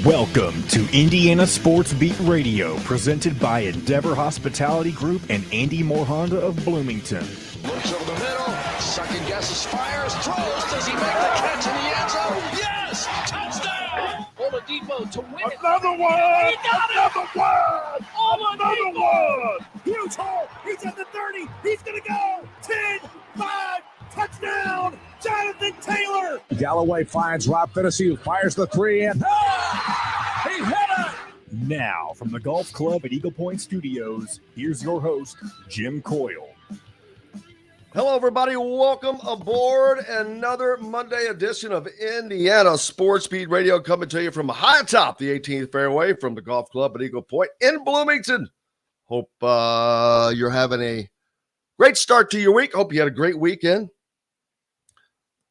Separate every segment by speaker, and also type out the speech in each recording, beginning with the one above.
Speaker 1: Welcome to Indiana Sports Beat Radio, presented by Endeavor Hospitality Group and Andy Moore Honda of Bloomington.
Speaker 2: Looks over the middle, second guesses, fires, throws. Does he make the catch in the end zone? Yes! Touchdown! Oladipo to win it.
Speaker 3: Another one!
Speaker 2: He got
Speaker 3: Another one!
Speaker 2: Oladipo!
Speaker 3: Another one! Huge hole! He's at the 30! He's gonna go! 10, 5, touchdown! Jonathan Taylor!
Speaker 4: Galloway finds Rob Finnessy, who fires the three in.
Speaker 3: He hit it!
Speaker 1: Now, from the Golf Club at Eagle Point Studios, here's your host, Jim Coyle.
Speaker 5: Hello, everybody. Welcome aboard another Monday edition of Indiana Sports Beat Radio, coming to you from high atop the 18th fairway from the Golf Club at Eagle Point in Bloomington. Hope you're having a great start to your week. Hope you had a great weekend.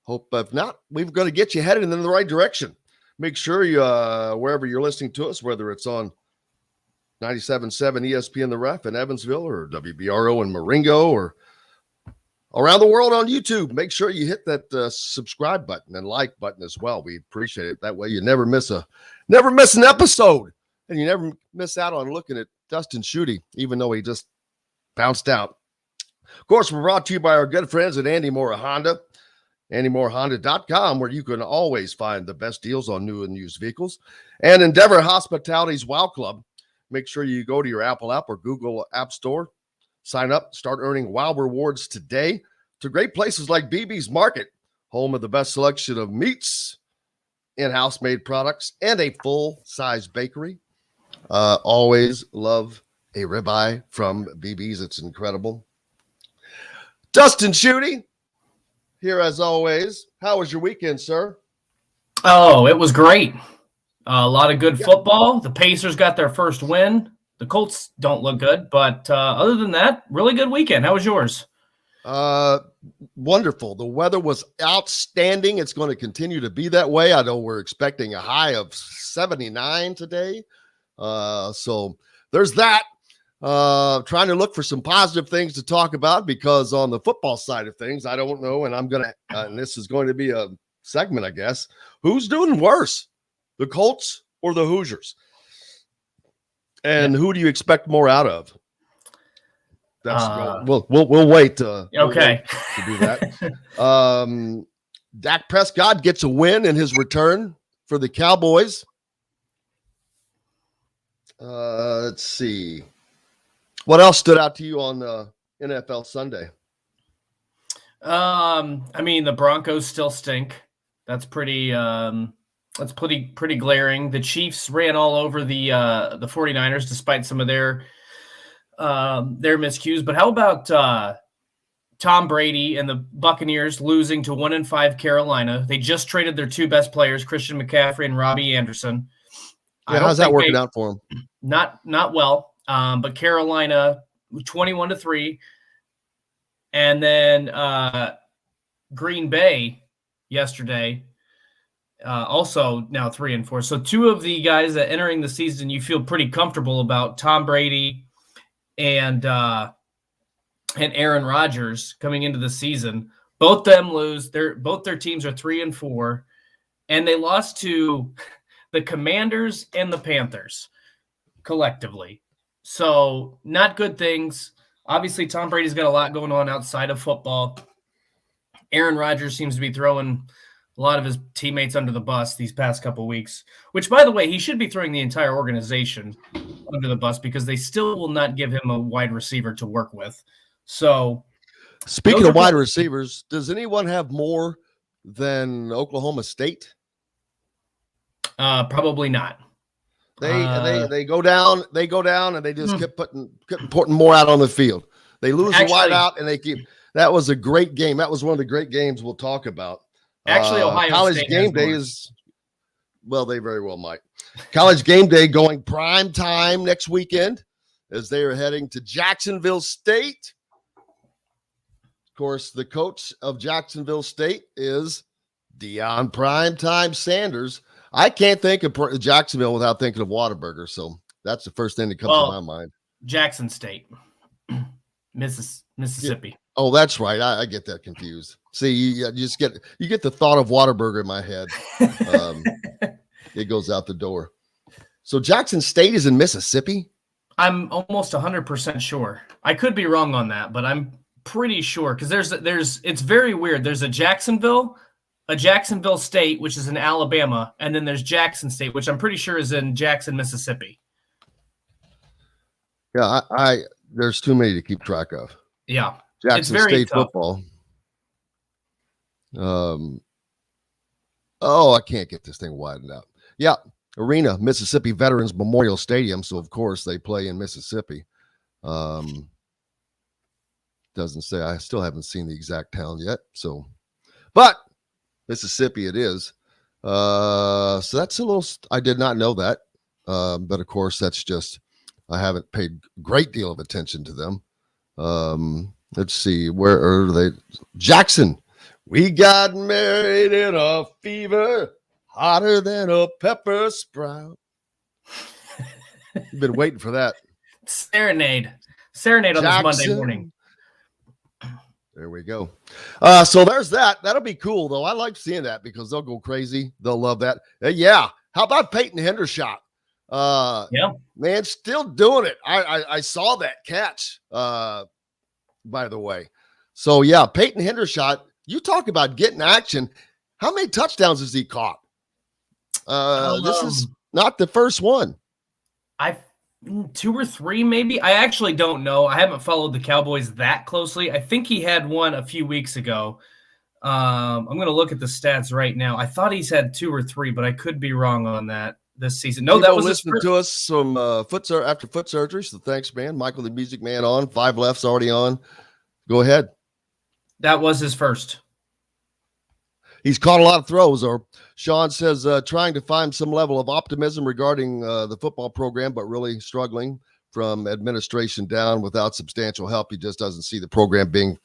Speaker 5: Hope if not, we're going to get you headed in the right direction. Make sure you, wherever you're listening to us, whether it's on 97.7 ESPN The Ref in Evansville or WBRO in Marengo or around the world on YouTube, make sure you hit that subscribe button and like button as well. We appreciate it. That way you never miss an episode, and you never miss out on looking at Dustin Schutte, even though he just bounced out. Of course, we're brought to you by our good friends at Andy Moore Honda, AndyMooreHonda.com, where you can always find the best deals on new and used vehicles, and Endeavor Hospitality's Wow Club. Make sure you go to your Apple app or Google App Store. Sign up, start earning WOW rewards today to great places like BB's Market, home of the best selection of meats, in-house made products, and a full-size bakery. Always love a ribeye from BB's. It's incredible. Dustin Schutte, here as always. How was your weekend, sir?
Speaker 6: Oh, it was great. A lot of good football. The Pacers got their first win. The Colts don't look good, but other than that, really good weekend. How was yours?
Speaker 5: Wonderful. The weather was outstanding. It's going to continue to be that way. I know we're expecting a high of 79 today. So there's that. Trying to look for some positive things to talk about, because on the football side of things, I don't know, and I'm going to, and this is going to be a segment, I guess. Who's doing worse, the Colts or the Hoosiers? And who do you expect more out of? That's we'll wait. Okay, we'll wait to do that. Dak Prescott gets a win in his return for the Cowboys. Let's see. What else stood out to you on NFL Sunday?
Speaker 6: I mean, the Broncos still stink. That's pretty glaring. The Chiefs ran all over the 49ers despite some of their miscues. But how about Tom Brady and the Buccaneers losing to 1-5 Carolina? They just traded their two best players, Christian McCaffrey and Robbie Anderson.
Speaker 5: Yeah, how's that working out for them?
Speaker 6: Not well. But Carolina 21-3, and then Green Bay yesterday also now 3-4. So two of the guys that entering the season you feel pretty comfortable about, Tom Brady and Aaron Rodgers, coming into the season, both them lose. Both their teams are 3-4, and they lost to the Commanders and the Panthers collectively. So not good things. Obviously, Tom Brady's got a lot going on outside of football. Aaron Rodgers seems to be throwing a lot of his teammates under the bus these past couple of weeks, which, by the way, he should be throwing the entire organization under the bus, because they still will not give him a wide receiver to work with. So,
Speaker 5: speaking of wide receivers, does anyone have more than Oklahoma State?
Speaker 6: Probably not.
Speaker 5: They go down and they just kept putting more out on the field. They lose the wide out and they keep. That was a great game. That was one of the great games we'll talk about.
Speaker 6: Actually, Ohio
Speaker 5: College
Speaker 6: State
Speaker 5: game day is, well, they very well might. College game day going prime time next weekend as they are heading to Jacksonville State. Of course, the coach of Jacksonville State is Deion Primetime Sanders. I can't think of Jacksonville without thinking of Whataburger, so that's the first thing that comes to my mind.
Speaker 6: Jackson State, Mississippi.
Speaker 5: Yeah. Oh, that's right. I get that confused. See, you get the thought of Whataburger in my head. it goes out the door. So Jackson State is in Mississippi?
Speaker 6: I'm almost 100% sure. I could be wrong on that, but I'm pretty sure because there's it's very weird. There's a Jacksonville State, which is in Alabama, and then there's Jackson State, which I'm pretty sure is in Jackson, Mississippi.
Speaker 5: Yeah, I there's too many to keep track of.
Speaker 6: Yeah,
Speaker 5: Jackson
Speaker 6: it's very
Speaker 5: State
Speaker 6: tough.
Speaker 5: football. I can't get this thing widened out. Yeah, Arena, Mississippi Veterans Memorial Stadium. So of course they play in Mississippi. Doesn't say. I still haven't seen the exact town yet. So, but Mississippi it is. So that's a little. I did not know that. But of course that's just. I haven't paid a great deal of attention to them. Let's see, where are they? Jackson. We got married in a fever, hotter than a pepper sprout. You've been waiting for that.
Speaker 6: Serenade on this Monday morning.
Speaker 5: There we go. So there's that. That'll be cool, though. I like seeing that because they'll go crazy. They'll love that. Yeah. How about Peyton Hendershot?
Speaker 6: Yeah,
Speaker 5: man, still doing it. I saw that catch, by the way. So yeah, Peyton Hendershot, you talk about getting action. How many touchdowns has he caught? This is not the first one.
Speaker 6: 2 or 3, maybe. I actually don't know. I haven't followed the Cowboys that closely. I think he had one a few weeks ago. I'm going to look at the stats right now. I thought he's had 2 or 3, but I could be wrong on that this season. No, that was
Speaker 5: listening to us from after foot surgery. So thanks, man. Michael, the Music Man, on 5 Left's already on. Go ahead.
Speaker 6: That was his first.
Speaker 5: He's caught a lot of throws, or Sean says trying to find some level of optimism regarding the football program, but really struggling from administration down without substantial help. He just doesn't see the program being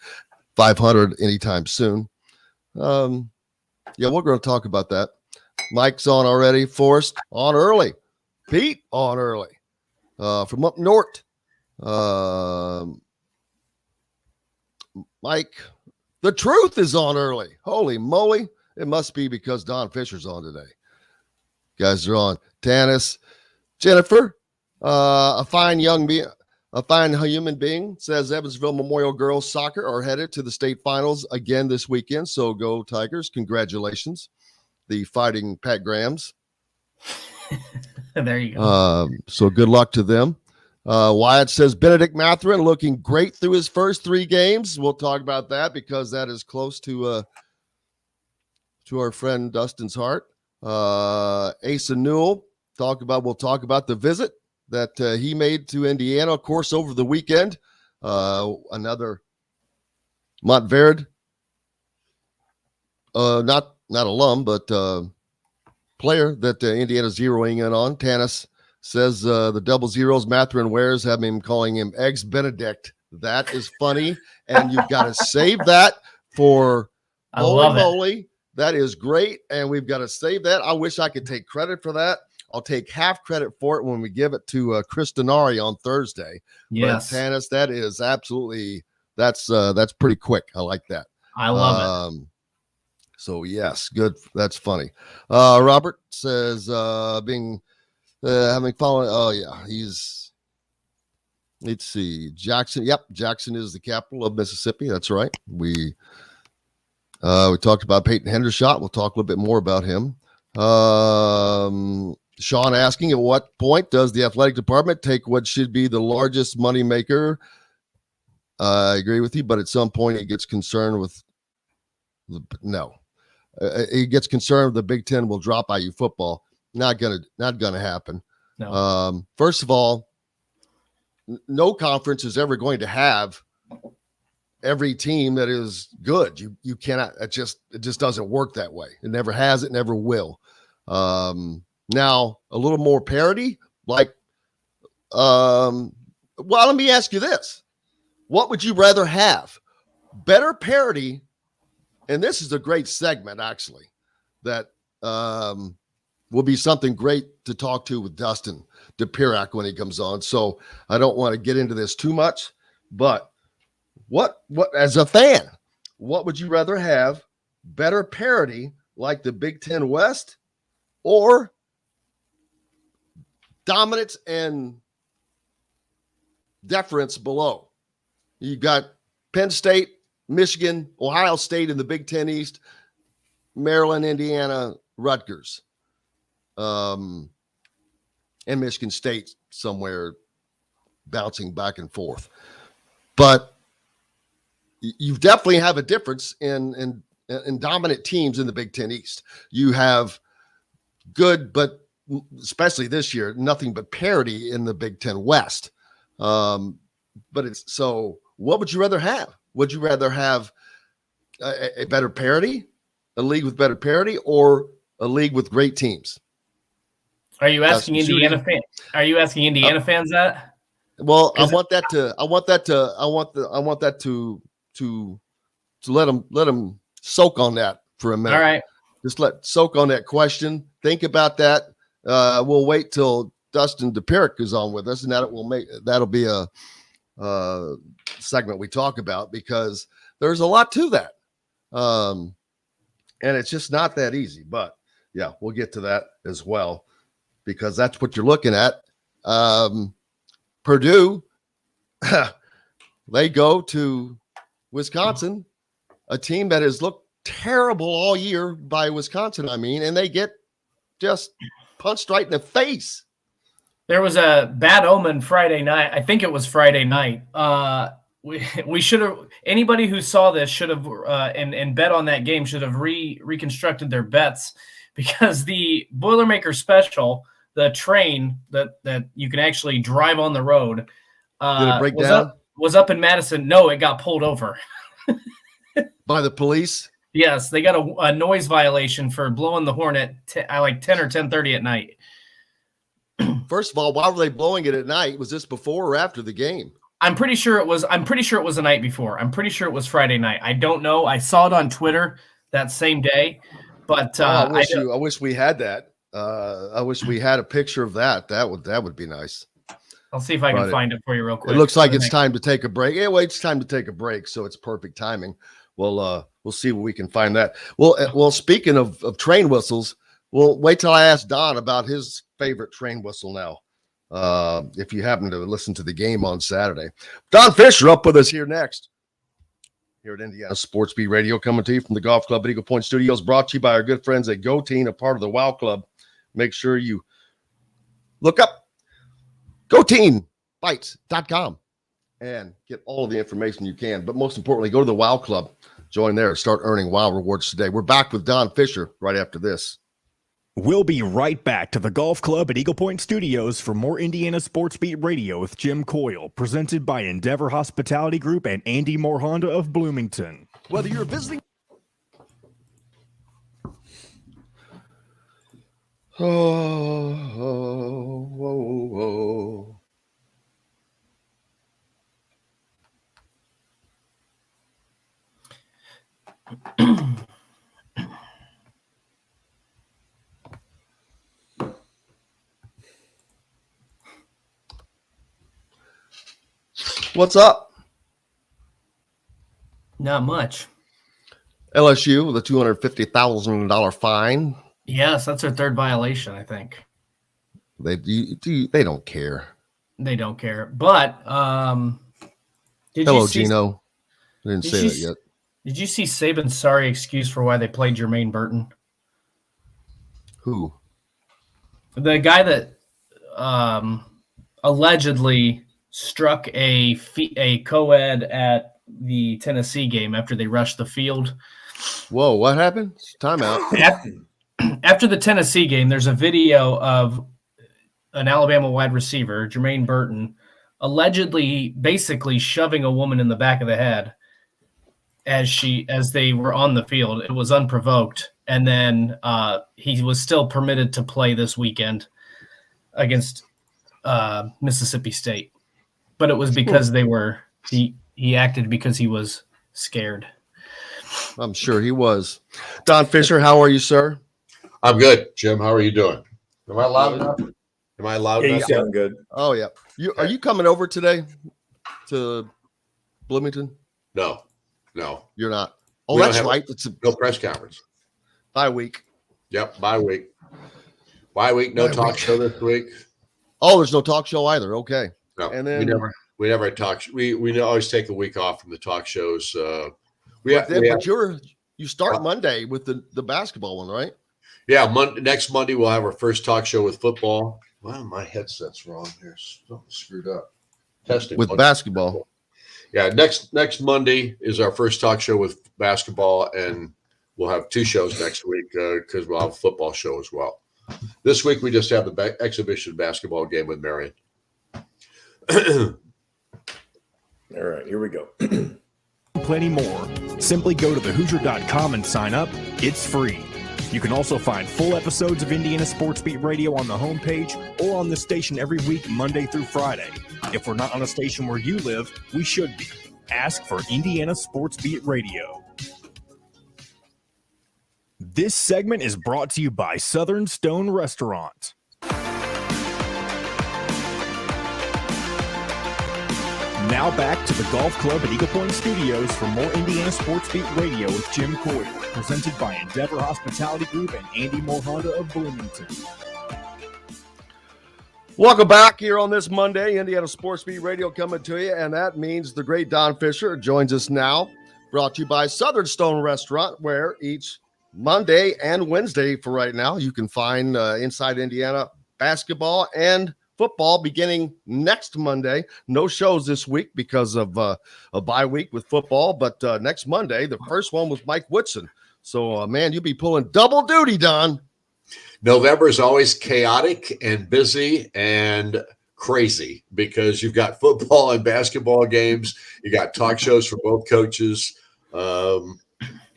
Speaker 5: 500 anytime soon. Yeah, we're going to talk about that. Mike's on already. Forrest on early. Pete on early. From up north. Mike, the truth is on early. Holy moly. It must be because Don Fisher's on today. Guys are on. Tanis, Jennifer, a fine human being, says Evansville Memorial Girls Soccer are headed to the state finals again this weekend. So go Tigers. Congratulations. The Fighting Pat Grahams.
Speaker 6: There you go.
Speaker 5: So good luck to them. Wyatt says Benedict Matherin looking great through his first 3 games. We'll talk about that because that is close to our friend Dustin's heart. Asa Newell we'll talk about the visit that he made to Indiana, of course, over the weekend. Another Montverde, not alum, but player that Indiana's zeroing in on. Tanis says the double zeros Matherin wears have him calling him Eggs Benedict. That is funny, and you've got to save that for Holy Moly. That is great, and we've got to save that. I wish I could take credit for that. I'll take half credit for it when we give it to Chris Denari on Thursday.
Speaker 6: Yes,
Speaker 5: but Tanis, that is absolutely that's pretty quick. I like that.
Speaker 6: I love it.
Speaker 5: So yes, good. That's funny. Robert says having followed. Oh yeah, let's see, Jackson. Yep, Jackson is the capital of Mississippi. That's right. We talked about Peyton Hendershot. We'll talk a little bit more about him. Sean asking, at what point does the athletic department take what should be the largest money maker? I agree with you, but at some point it gets concerned with it gets concerned the Big Ten will drop IU football. Not gonna happen.
Speaker 6: No.
Speaker 5: First of all, no conference is ever going to have every team that is good. You cannot. It just doesn't work that way. It never has. It never will. Now a little more parity, like, well, let me ask you this: what would you rather have? Better parity. And this is a great segment, actually, that will be something great to talk to with Dustin Dopirak when he comes on. So I don't want to get into this too much, but what as a fan, what would you rather have? Better parity like the Big Ten West, or dominance and deference below. You got Penn State, Michigan, Ohio State in the Big Ten East, Maryland, Indiana, Rutgers, and Michigan State somewhere bouncing back and forth. But you definitely have a difference in dominant teams in the Big Ten East. You have good, but especially this year, nothing but parity in the Big Ten West. But it's so. What would you rather have? Would you rather have a better parity, a league with better parity, or a league with great teams?
Speaker 6: Are you asking Indiana fans? Are you asking Indiana fans that?
Speaker 5: Well, I want that to let them soak on that for a minute.
Speaker 6: All right.
Speaker 5: Just soak on that question. Think about that. We'll wait till Dustin Dopirak is on with us, and that'll be a segment we talk about, because there's a lot to that. And it's just not that easy. But yeah, we'll get to that as well, because that's what you're looking at. Purdue, they go to Wisconsin, a team that has looked terrible all year by Wisconsin, and they get just punched right in the face.
Speaker 6: There was a bad omen Friday night. I think it was Friday night. We should have, anybody who saw this should have and bet on that game should have reconstructed their bets, because the Boilermaker Special, the train that you can actually drive on the road,
Speaker 5: did it break down?
Speaker 6: Was up in Madison. No, it got pulled over
Speaker 5: by the police.
Speaker 6: Yes, they got a noise violation for blowing the horn at like 10 or 10:30 at night.
Speaker 5: First of all, why were they blowing it at night? Was this before or after the game?
Speaker 6: I'm pretty sure it was the night before. I'm pretty sure it was Friday night. I don't know. I saw it on Twitter that same day, but
Speaker 5: I wish we had that. I wish we had a picture of that. That would be nice.
Speaker 6: I'll see if I can find it for you real quick.
Speaker 5: It looks like it's time to take a break. Anyway, it's time to take a break, so it's perfect timing. We'll see what we can find that. Well, speaking of train whistles, we'll wait till I ask Don about his favorite train whistle now. If you happen to listen to the game on Saturday. Don Fischer up with us here next. Here at Indiana Sports Beat Radio, coming to you from the Golf Club at Eagle Point Studios, brought to you by our good friends at Go Teen, a part of the WOW Club. Make sure you look up GoTeenBites.com and get all of the information you can. But most importantly, go to the WOW Club. Join there. Start earning WOW rewards today. We're back with Don Fischer right after this.
Speaker 1: We'll be right back to the Golf Club at Eagle Point Studios for more Indiana Sports Beat Radio with Jim Coyle, presented by Endeavor Hospitality Group and Andy Moore Honda of Bloomington.
Speaker 5: Whether you're visiting... Oh. What's up?
Speaker 6: Not much.
Speaker 5: LSU with a $250,000 fine.
Speaker 6: Yes, that's their third violation, I think.
Speaker 5: They don't care.
Speaker 6: They don't care. But
Speaker 5: hello, Gino. I didn't say that yet.
Speaker 6: Did you see Saban's sorry excuse for why they played Jermaine Burton?
Speaker 5: Who?
Speaker 6: The guy that allegedly struck a co-ed at the Tennessee game after they rushed the field.
Speaker 5: Whoa, what happened? Timeout.
Speaker 6: After the Tennessee game, there's a video of an Alabama wide receiver, Jermaine Burton, allegedly basically shoving a woman in the back of the head as they were on the field. It was unprovoked. And then he was still permitted to play this weekend against Mississippi State. But it was because he acted because he was scared.
Speaker 5: I'm sure he was. Don Fischer, how are you, sir?
Speaker 7: I'm good. Jim, how are you doing? Am I loud enough? Am I loud enough?
Speaker 8: You sound good.
Speaker 5: Oh, yeah. Are you coming over today to Bloomington?
Speaker 7: No.
Speaker 5: You're not. Oh, that's right. It's
Speaker 7: no press conference.
Speaker 5: Bye week.
Speaker 7: Yep, bye week. No talk show this week.
Speaker 5: Oh, there's no talk show either. Okay.
Speaker 7: No,
Speaker 5: And then
Speaker 7: we never talk. We always take a week off from the talk shows.
Speaker 5: but you start Monday with the basketball one, right?
Speaker 7: Yeah, next Monday we'll have our first talk show with football. Wow, my headset's wrong here. Something screwed up. Testing
Speaker 5: with basketball.
Speaker 7: Yeah, next Monday is our first talk show with basketball, and we'll have 2 shows next week because we'll have a football show as well. This week we just have the exhibition basketball game with Marion.
Speaker 3: All right, here we go.
Speaker 1: Plenty more. Simply go to thehoosier.com and sign up. It's free. You can also find full episodes of Indiana Sports Beat Radio on the homepage or on the station every week, Monday through Friday. If we're not on a station where you live, we should be. Ask for Indiana Sports Beat Radio. This segment is brought to you by Southern Stone Restaurant. Now back to the Golf Club at Eagle Point Studios for more Indiana Sports Beat Radio with Jim Coyle, presented by Endeavor Hospitality Group and Andy Moore Honda of Bloomington.
Speaker 5: Welcome back here on this Monday, Indiana Sports Beat Radio coming to you, and that means the great Don Fischer joins us now, brought to you by Southern Stone Restaurant, where each Monday and Wednesday for right now you can find Inside Indiana basketball and football beginning next Monday. No shows this week because of a bye week with football, but next Monday, the first one was Mike Woodson. So, man, you'll be pulling double duty, Don.
Speaker 7: November is always chaotic and busy and crazy because you've got football and basketball games. You got talk shows for both coaches.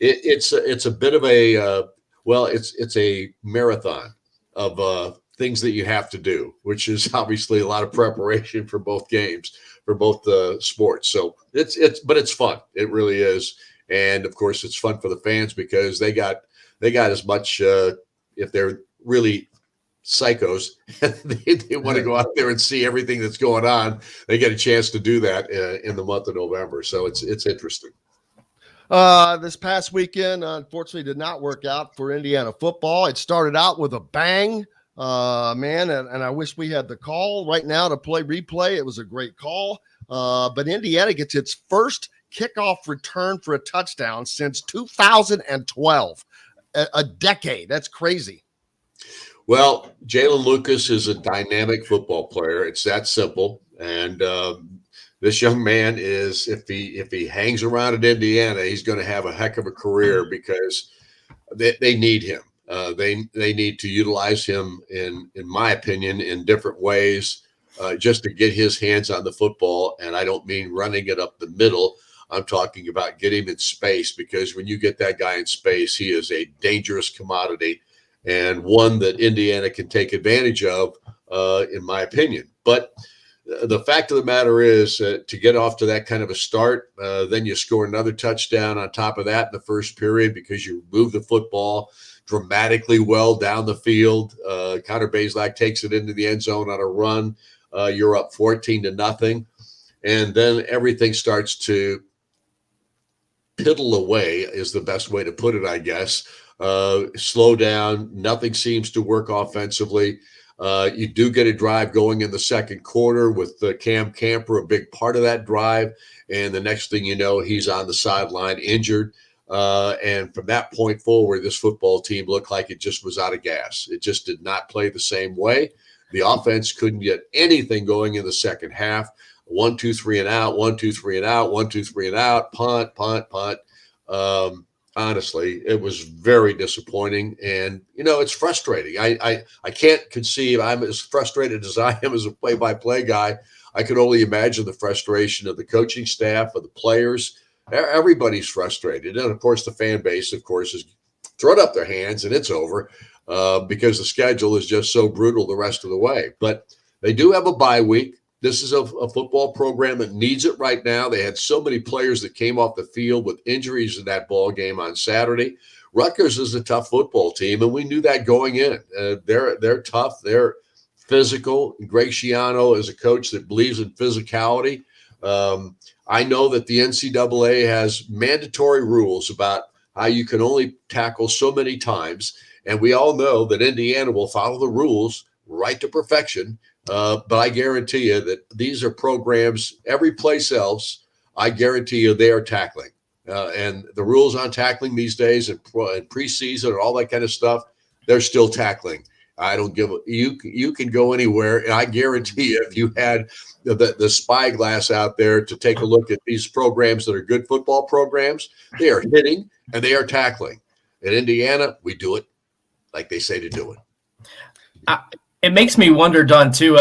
Speaker 7: It's a bit of a it's a marathon of things that you have to do, which is obviously a lot of preparation for both games, for both sports. So it's fun. It really is. And of course it's fun for the fans because they got as much, if they're really psychos, they want to go out there and see everything that's going on. They get a chance to do that in the month of November. So it's interesting.
Speaker 5: This past weekend, unfortunately, did not work out for Indiana football. It started out with a bang. Man, and I wish we had the call right now to replay. It was a great call. But Indiana gets its first kickoff return for a touchdown since 2012, a decade. That's crazy.
Speaker 7: Well, Jalen Lucas is a dynamic football player. It's that simple. And this young man is, if he hangs around at Indiana, he's going to have a heck of a career because they need him. They need to utilize him in my opinion, in different ways, just to get his hands on the football. And I don't mean running it up the middle. I'm talking about getting him in space, because when you get that guy in space, he is a dangerous commodity and one that Indiana can take advantage of, in my opinion. But the fact of the matter is, to get off to that kind of a start, then you score another touchdown on top of that in the first period because you move the football dramatically well down the field. Connor Bazelak takes it into the end zone on a run. You're up 14-0. And then everything starts to piddle away, is the best way to put it, I guess. Slow down. Nothing seems to work offensively. You do get a drive going in the second quarter with Cam Camper, a big part of that drive. And the next thing you know, he's on the sideline injured. And from that point forward, this football team looked like it just was out of gas. It just did not play the same way. The offense couldn't get anything going in the second half. 1, 2, 3 and out, 1, 2, 3 and out, 1, 2, 3 and out, punt. Honestly, it was very disappointing. And, it's frustrating. I can't conceive. I'm as frustrated as I am as a play-by-play guy. I could only imagine the frustration of the coaching staff, of the players. Everybody's frustrated. And, of course, the fan base, of course, is throwing up their hands, and it's over because the schedule is just so brutal the rest of the way. But they do have a bye week. This is a football program that needs it right now. They had so many players that came off the field with injuries in that ball game on Saturday. Rutgers is a tough football team, and we knew that going in. They're tough. They're physical. Greg Schiano is a coach that believes in physicality. I know that the NCAA has mandatory rules about how you can only tackle so many times, and we all know that Indiana will follow the rules right to perfection. But I guarantee you that these are programs, every place else, I guarantee you they are tackling. And the rules on tackling these days and preseason and all that kind of stuff, they're still tackling. I don't give a you can go anywhere, and I guarantee you, if you had the spyglass out there to take a look at these programs that are good football programs, they are hitting and they are tackling. In Indiana, we do it like they say to do it.
Speaker 6: It makes me wonder, Don, too,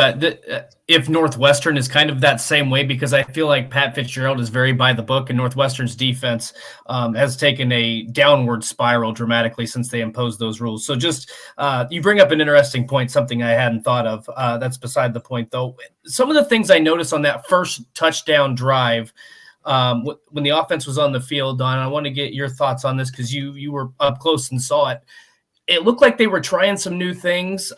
Speaker 6: if Northwestern is kind of that same way, because I feel like Pat Fitzgerald is very by the book, and Northwestern's defense has taken a downward spiral dramatically since they imposed those rules. So just you bring up an interesting point, something I hadn't thought of. That's beside the point, though. Some of the things I noticed on that first touchdown drive when the offense was on the field, Don, I want to get your thoughts on this because you were up close and saw it. It looked like they were trying some new things.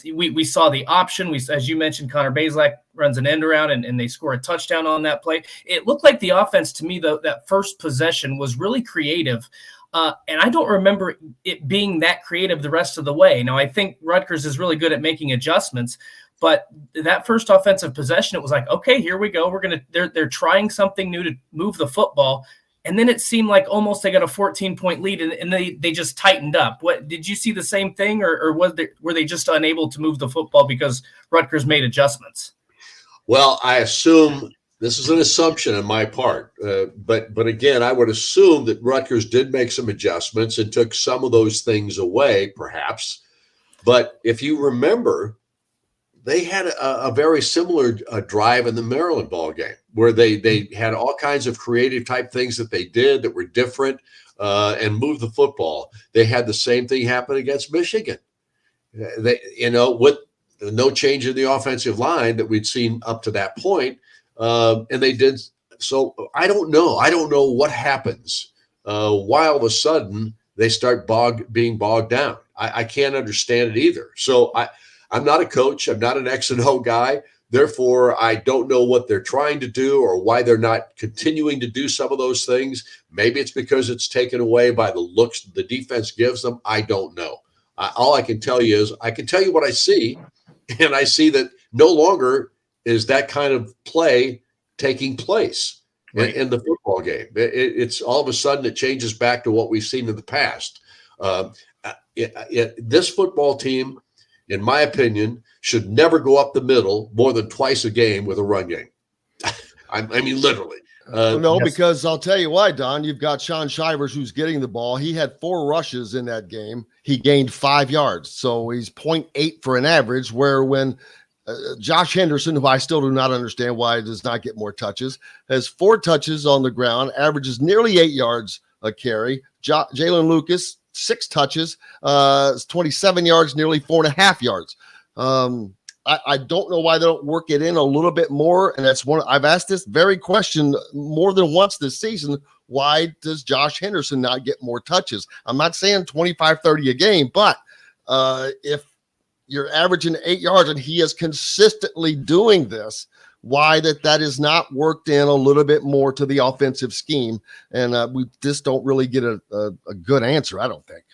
Speaker 6: We saw the option. As you mentioned, Connor Bazelak runs an end around and they score a touchdown on that play. It looked like the offense to me, that first possession was really creative. And I don't remember it being that creative the rest of the way. Now, I think Rutgers is really good at making adjustments, but that first offensive possession, it was like, okay, here we go. They're trying something new to move the football. And then it seemed like almost they got a 14-point lead, and they just tightened up. What did you see the same thing, or were they just unable to move the football because Rutgers made adjustments?
Speaker 7: Well, I assume this is an assumption on my part, but again, I would assume that Rutgers did make some adjustments and took some of those things away, perhaps. But if you remember, they had a very similar drive in the Maryland ball game where they had all kinds of creative type things that they did that were different and moved the football. They had the same thing happen against Michigan. With no change in the offensive line that we'd seen up to that point, and they did. So I don't know. I don't know what happens why all of a sudden they start being bogged down. I can't understand it either. So I'm not a coach. I'm not an X and O guy. Therefore, I don't know what they're trying to do or why they're not continuing to do some of those things. Maybe it's because it's taken away by the looks the defense gives them. I don't know. All I can tell you is I can tell you what I see, and I see that no longer is that kind of play taking place in the football game. It's all of a sudden it changes back to what we've seen in the past. This football team, in my opinion, should never go up the middle more than twice a game with a run game. I mean, literally.
Speaker 5: Because I'll tell you why, Don. You've got Sean Shivers who's getting the ball. He had 4 rushes in that game. He gained 5 yards. So he's 0.8 for an average, where when Josh Henderson, who I still do not understand why he does not get more touches, has 4 touches on the ground, averages nearly 8 yards a carry. Jalen Lucas, 6 touches, 27 yards, nearly 4.5 yards. I don't know why they don't work it in a little bit more. And that's one I've asked this very question more than once this season. Why does Josh Henderson not get more touches? I'm not saying 25, 30 a game, but if you're averaging 8 yards and he is consistently doing this, why that is not worked in a little bit more to the offensive scheme. And we just don't really get a good answer, I don't think.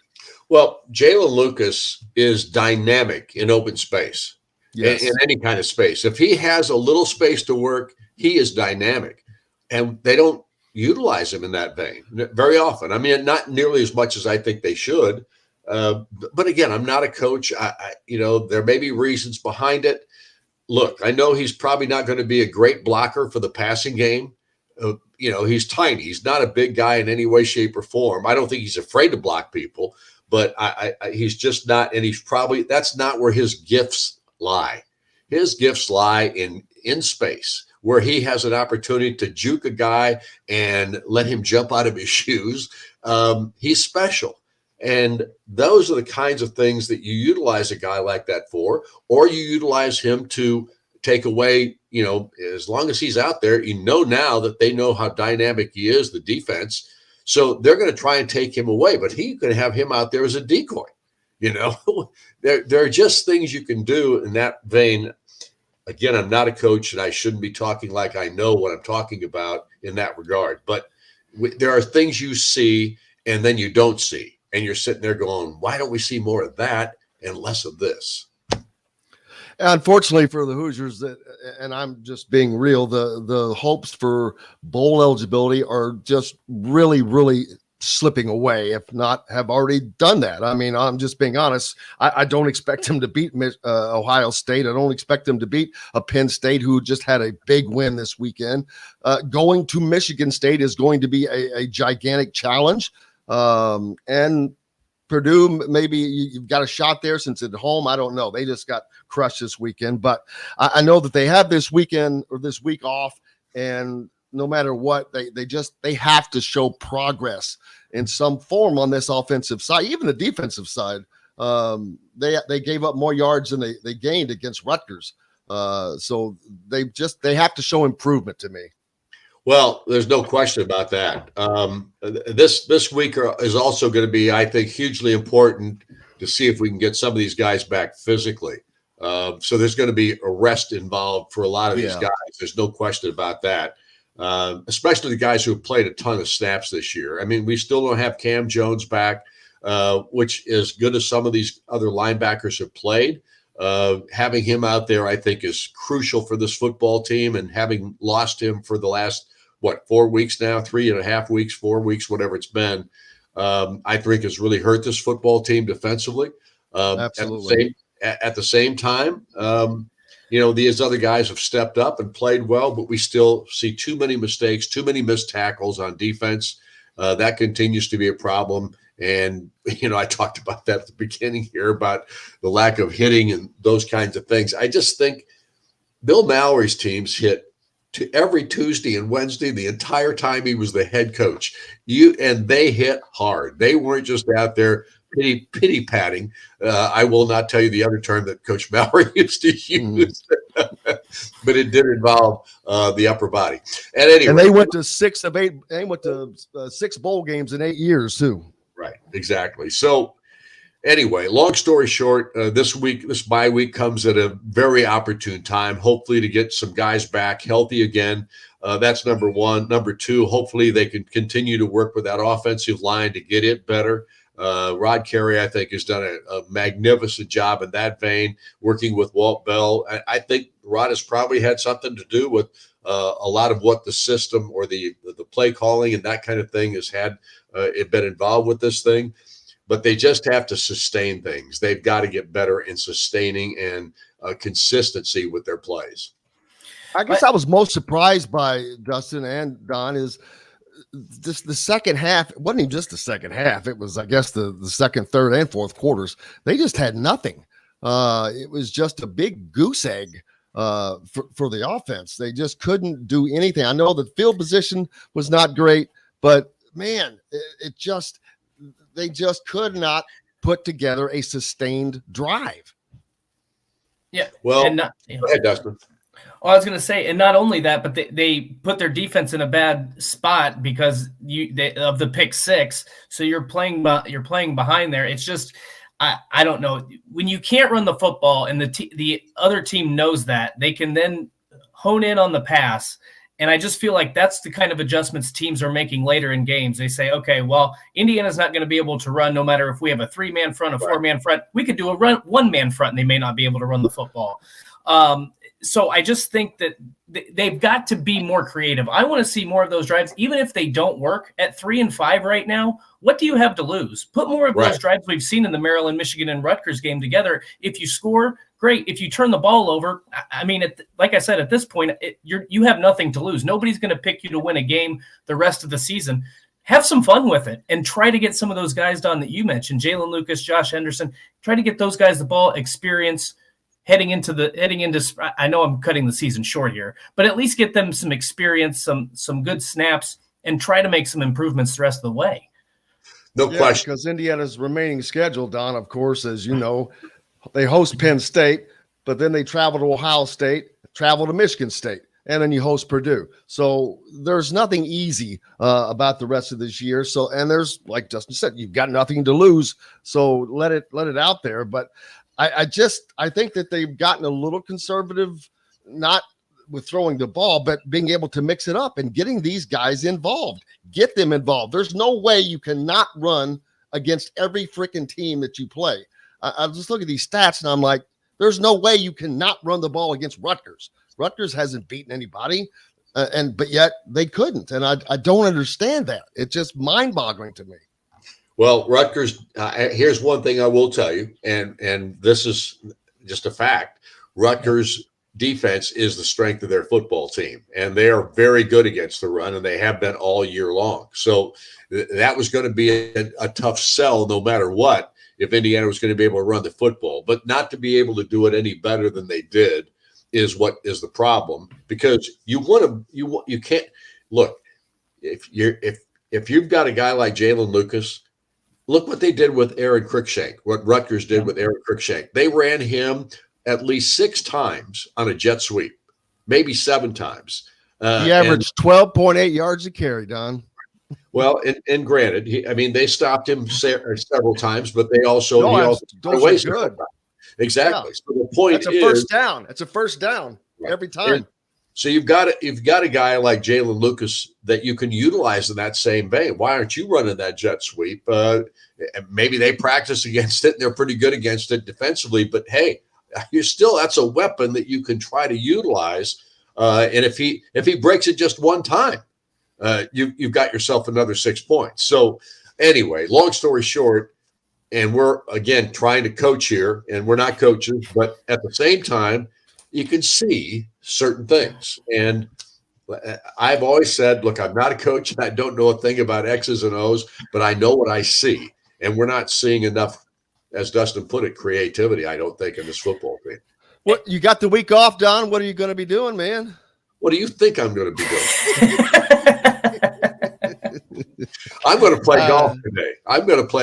Speaker 7: Well, Jalen Lucas is dynamic in open space,
Speaker 5: yes,
Speaker 7: in any kind of space. If he has a little space to work, he is dynamic. And they don't utilize him in that vein very often. I mean, not nearly as much as I think they should. But again, I'm not a coach. There may be reasons behind it. Look, I know he's probably not going to be a great blocker for the passing game. He's tiny. He's not a big guy in any way, shape, or form. I don't think he's afraid to block people, but he's just not. And that's not where his gifts lie. His gifts lie in space, where he has an opportunity to juke a guy and let him jump out of his shoes. He's special. And those are the kinds of things that you utilize a guy like that for, or you utilize him to take away, as long as he's out there, now that they know how dynamic he is, the defense. So they're going to try and take him away, but he could have him out there as a decoy. There are just things you can do in that vein. Again, I'm not a coach and I shouldn't be talking like I know what I'm talking about in that regard, but there are things you see and then you don't see. And you're sitting there going, why don't we see more of that and less of this?
Speaker 5: Unfortunately for the Hoosiers, and I'm just being real, the hopes for bowl eligibility are just really, really slipping away, if not have already done that. I mean, I'm just being honest. I don't expect them to beat Ohio State. I don't expect them to beat a Penn State who just had a big win this weekend. Going to Michigan State is going to be a gigantic challenge. And Purdue, maybe you've got a shot there since it's at home. I don't know. They just got crushed this weekend. But I know that they have this weekend or this week off, and no matter what, they have to show progress in some form on this offensive side, even the defensive side. They gave up more yards than they gained against Rutgers. So they have to show improvement to me.
Speaker 7: Well, there's no question about that. This week is also going to be, I think, hugely important to see if we can get some of these guys back physically. So there's going to be a rest involved for a lot of these guys. There's no question about that. Especially the guys who have played a ton of snaps this year. I mean, we still don't have Cam Jones back, which is good as some of these other linebackers have played. Having him out there, I think, is crucial for this football team. And having lost him for the last, 4 weeks now, 3.5 weeks, 4 weeks, whatever it's been, I think has really hurt this football team defensively.
Speaker 5: Absolutely.
Speaker 7: At the same time, these other guys have stepped up and played well, but we still see too many mistakes, too many missed tackles on defense. That continues to be a problem. And, I talked about that at the beginning here about the lack of hitting and those kinds of things. I just think Bill Mallory's teams hit to every Tuesday and Wednesday the entire time he was the head coach. And they hit hard. They weren't just out there pity patting. I will not tell you the other term that Coach Mallory used to use, but it did involve the upper body.
Speaker 5: And they went to 6 of 8. They went to 6 bowl games in 8 years too.
Speaker 7: Right, exactly. So anyway, long story short, this bye week comes at a very opportune time, hopefully to get some guys back healthy again. That's number one. Number two, hopefully they can continue to work with that offensive line to get it better. Rod Carey, I think, has done a magnificent job in that vein, working with Walt Bell. I think Rod has probably had something to do with a lot of what the system or the play calling and that kind of thing has had it been involved with this thing. But they just have to sustain things. They've got to get better in sustaining and consistency with their plays.
Speaker 5: I guess I was most surprised by Dustin and Don is just the second half. It wasn't even just the second half. It was, I guess, the second, third, and fourth quarters. They just had nothing. It was just a big goose egg for the offense. They just couldn't do anything. I know the field position was not great, but man, they just could not put together a sustained drive.
Speaker 6: Yeah.
Speaker 7: Well, go ahead, Dustin.
Speaker 6: Well, I was going to say, and not only that, but they put their defense in a bad spot because of the pick six. So you're playing behind there. It's just, I don't know, when you can't run the football and the other team knows that, they can then hone in on the pass. And I just feel like that's the kind of adjustments teams are making later in games. They say, okay, well, Indiana's not going to be able to run no matter if we have a 3-man front, a 4-man front. We could do a 1-man front, and they may not be able to run the football. So I just think that they've got to be more creative. I want to see more of those drives, even if they don't work at 3 and 5 right now. What do you have to lose? Put more of those drives we've seen in the Maryland, Michigan, and Rutgers game together. If you score, great. If you turn the ball over, I mean, like I said, at this point, you have nothing to lose. Nobody's going to pick you to win a game the rest of the season. Have some fun with it and try to get some of those guys done that you mentioned, Jalen Lucas, Josh Henderson. Try to get those guys the ball experience. Heading into, I know I'm cutting the season short here, but at least get them some experience, some good snaps, and try to make some improvements the rest of the way.
Speaker 7: No question.
Speaker 5: Because Indiana's remaining schedule, Don, of course, as you know, they host Penn State, but then they travel to Ohio State, travel to Michigan State, and then you host Purdue. So there's nothing easy about the rest of this year. So, and there's, like Justin said, you've got nothing to lose. So let it out there. But I think that they've gotten a little conservative, not with throwing the ball, but being able to mix it up and getting these guys involved. Get them involved. There's no way you cannot run against every freaking team that you play. I just look at these stats and I'm like, There's no way you cannot run the ball against Rutgers. Rutgers hasn't beaten anybody, but yet they couldn't. And I don't understand that. It's just mind-boggling to me.
Speaker 7: Well, Rutgers, here's one thing I will tell you, and this is just a fact. Rutgers defense is the strength of their football team, and they are very good against the run, and they have been all year long. So that was going to be a tough sell no matter what if Indiana was going to be able to run the football. But not to be able to do it any better than they did is what is the problem, because you can't look, if you've got a guy like Jalen Lucas. Look what they did with Aaron Cruikshank, what Rutgers did with Aaron Cruikshank. They ran him at least 6 times on a jet sweep, maybe 7 times.
Speaker 5: He averaged 12.8 yards a carry, Don.
Speaker 7: Well, and granted, they stopped him several times, but they also
Speaker 5: those are good.
Speaker 7: Exactly.
Speaker 5: Yeah.
Speaker 7: So the point
Speaker 5: is, first down. It's a first down every time.
Speaker 7: And so you've got a guy like Jalen Lucas that you can utilize in that same vein. Why aren't you running that jet sweep? Maybe they practice against it and they're pretty good against it defensively, but hey, that's a weapon that you can try to utilize. And if he breaks it just one time, you've got yourself another 6 points. So anyway, long story short, and we're again trying to coach here, and we're not coaches, but at the same time, you can see certain things. And I've always said, look, I'm not a coach and I don't know a thing about X's and O's, but I know what I see. And we're not seeing enough, as Dustin put it, creativity, I don't think, in this football team.
Speaker 5: What, you got the week off, Don? What are you going to be doing, man?
Speaker 7: What do you think I'm going to be doing? I'm going to play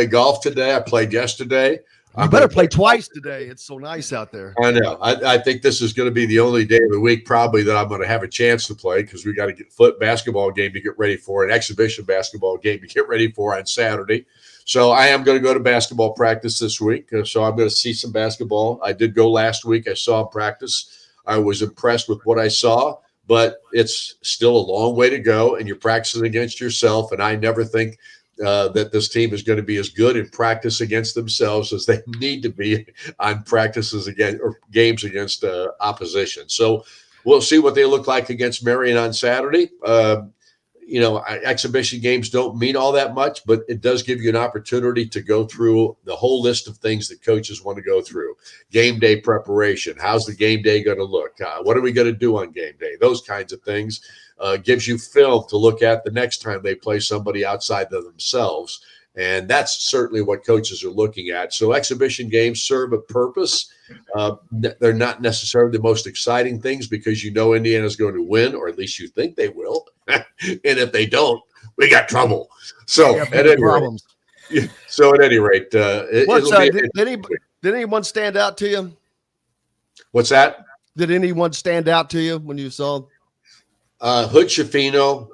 Speaker 7: golf today. I played yesterday.
Speaker 5: You better play twice today. It's so nice out there.
Speaker 7: I know. I think this is going to be the only day of the week probably that I'm going to have a chance to play, because we got to get basketball game to get ready for, an exhibition basketball game to get ready for on Saturday. So I am going to go to basketball practice this week. So I'm going to see some basketball. I did go last week. I saw practice. I was impressed with what I saw, but it's still a long way to go, and you're practicing against yourself. And I never think that this team is going to be as good in practice against themselves as they need to be on practices again or games against opposition. So we'll see what they look like against Marion on Saturday. Exhibition games don't mean all that much, but it does give you an opportunity to go through the whole list of things that coaches want to go through. Game day preparation. How's the game day going to look? What are we going to do on game day? Those kinds of things. Gives you film to look at the next time they play somebody outside of themselves. And that's certainly what coaches are looking at. So exhibition games serve a purpose. They're not necessarily the most exciting things, because Indiana's going to win, or at least you think they will. And if they don't, we got trouble. So at any rate,
Speaker 5: did anyone stand out to you?
Speaker 7: What's that?
Speaker 5: Did anyone stand out to you when you saw?
Speaker 7: Hood Schifino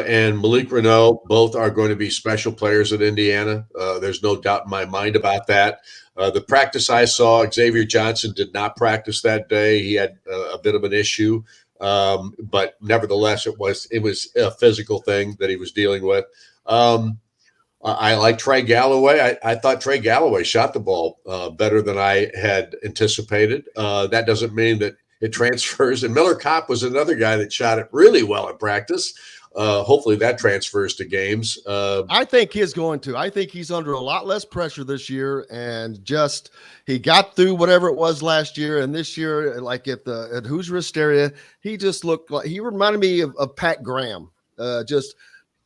Speaker 7: and Malik Renault both are going to be special players at Indiana. There's no doubt in my mind about that. The practice I saw, Xavier Johnson did not practice that day. He had a bit of an issue, but nevertheless, it was a physical thing that he was dealing with. I like Trey Galloway. I thought Trey Galloway shot the ball better than I had anticipated. That doesn't mean that it transfers. And Miller Kopp was another guy that shot it really well at practice. Hopefully that transfers to games.
Speaker 5: I think he's going to. I think he's under a lot less pressure this year, and just he got through whatever it was last year. And this year, like at Hoosier Hysteria, he just looked like, he reminded me of Pat Graham. Just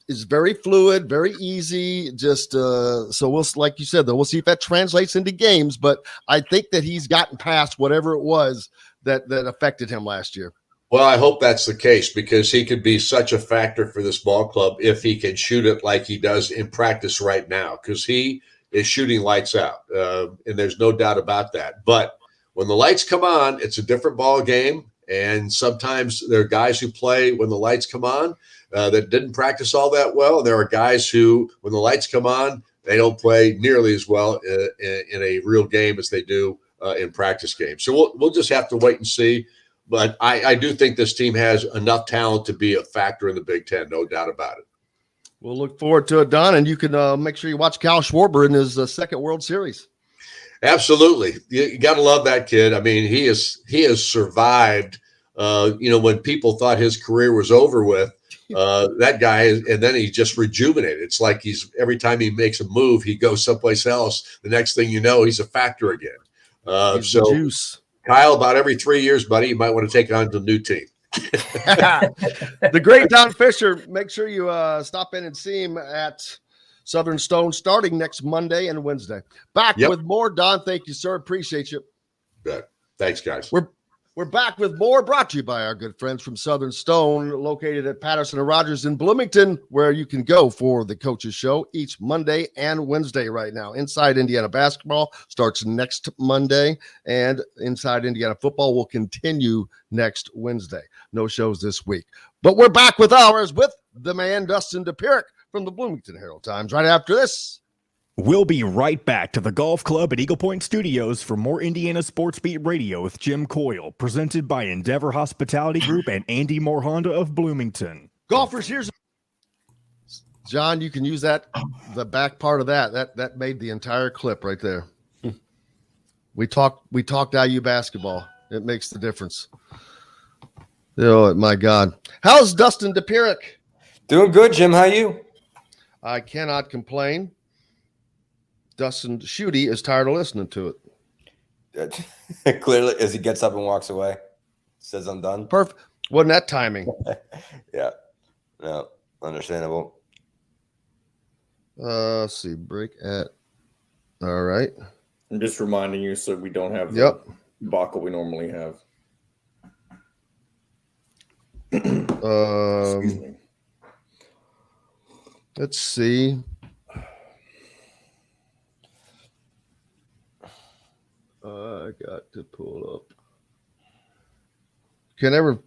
Speaker 5: is very fluid, very easy. Just so we'll, like you said, though, we'll see if that translates into games. But I think that he's gotten past whatever it was that affected him last year.
Speaker 7: Well, I hope that's the case, because he could be such a factor for this ball club if he can shoot it like he does in practice right now, because he is shooting lights out, and there's no doubt about that. But when the lights come on, it's a different ball game, and sometimes there are guys who play when the lights come on that didn't practice all that well. There are guys who, when the lights come on, they don't play nearly as well in a real game as they do in practice games. So we'll just have to wait and see. But I do think this team has enough talent to be a factor in the Big Ten, no doubt about it.
Speaker 5: We'll look forward to it, Don, and you can make sure you watch Cal Schwarber in his second World Series.
Speaker 7: Absolutely. You got to love that kid. I mean, he has survived, when people thought his career was over with, that guy, and then he just rejuvenated. It's like every time he makes a move, he goes someplace else. The next thing you know, he's a factor again. So
Speaker 5: juice.
Speaker 7: Kyle, about every 3 years, buddy, you might want to take on the new team.
Speaker 5: The great Don Fischer. Make sure you stop in and see him at Southern Stone starting next Monday and Wednesday. Back with more. Don, thank you, sir. Appreciate you.
Speaker 7: Good. Thanks, guys.
Speaker 5: We're back with more, brought to you by our good friends from Southern Stone, located at Patterson and Rogers in Bloomington, where you can go for the Coaches Show each Monday and Wednesday right now. Inside Indiana Basketball starts next Monday, and Inside Indiana Football will continue next Wednesday. No shows this week. But we're back with ours with the man, Dustin Dopirak from the Bloomington Herald-Times. Right after this,
Speaker 1: we'll be right back to the Golf Club at Eagle Point Studios for more Indiana Sports Beat Radio with Jim Coyle, presented by Endeavor Hospitality Group and Andy Moore Honda of Bloomington.
Speaker 5: Golfers, here's John. You can use that, the back part of that made the entire clip right there. We talked IU basketball. It makes the difference. Oh my God. How's Dustin Dopirak?
Speaker 8: Doing good, Jim. How you?
Speaker 5: I cannot complain. Dustin Schutte is tired of listening to
Speaker 8: it. Clearly, as he gets up and walks away, says I'm done.
Speaker 5: Perfect. Wasn't that timing?
Speaker 8: Yeah. No, understandable.
Speaker 5: Let's see. Break at. All right.
Speaker 9: I'm just reminding you so we don't have the debacle we normally have.
Speaker 5: Excuse me. Let's see. I got to pull up. Can never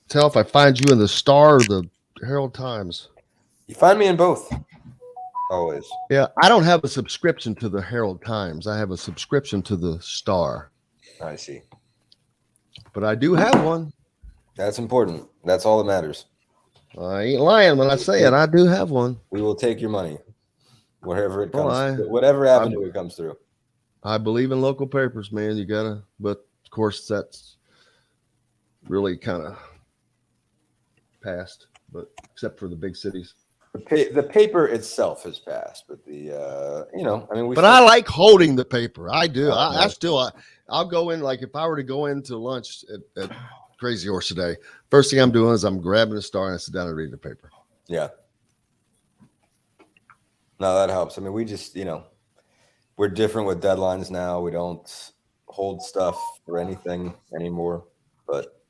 Speaker 5: tell if I find you in the Star or the Herald-Times.
Speaker 8: You find me in both. Always.
Speaker 5: Yeah, I don't have a subscription to the Herald-Times. I have a subscription to the Star.
Speaker 8: I see.
Speaker 5: But I do have one.
Speaker 8: That's important. That's all that matters.
Speaker 5: I ain't lying when I say it. I do have one.
Speaker 8: We will take your money, wherever it comes. Whatever avenue it comes through.
Speaker 5: I believe in local papers, man. You gotta, but of course that's really kind of passed. But except for the big cities,
Speaker 8: the paper itself has passed. But
Speaker 5: I like holding the paper. I do. I'll go in, like if I were to go into lunch at Crazy Horse today, first thing I'm doing is I'm grabbing a Star and I sit down and read the paper.
Speaker 8: Yeah. No, that helps. I mean, we just, we're different with deadlines now. We don't hold stuff for anything anymore, but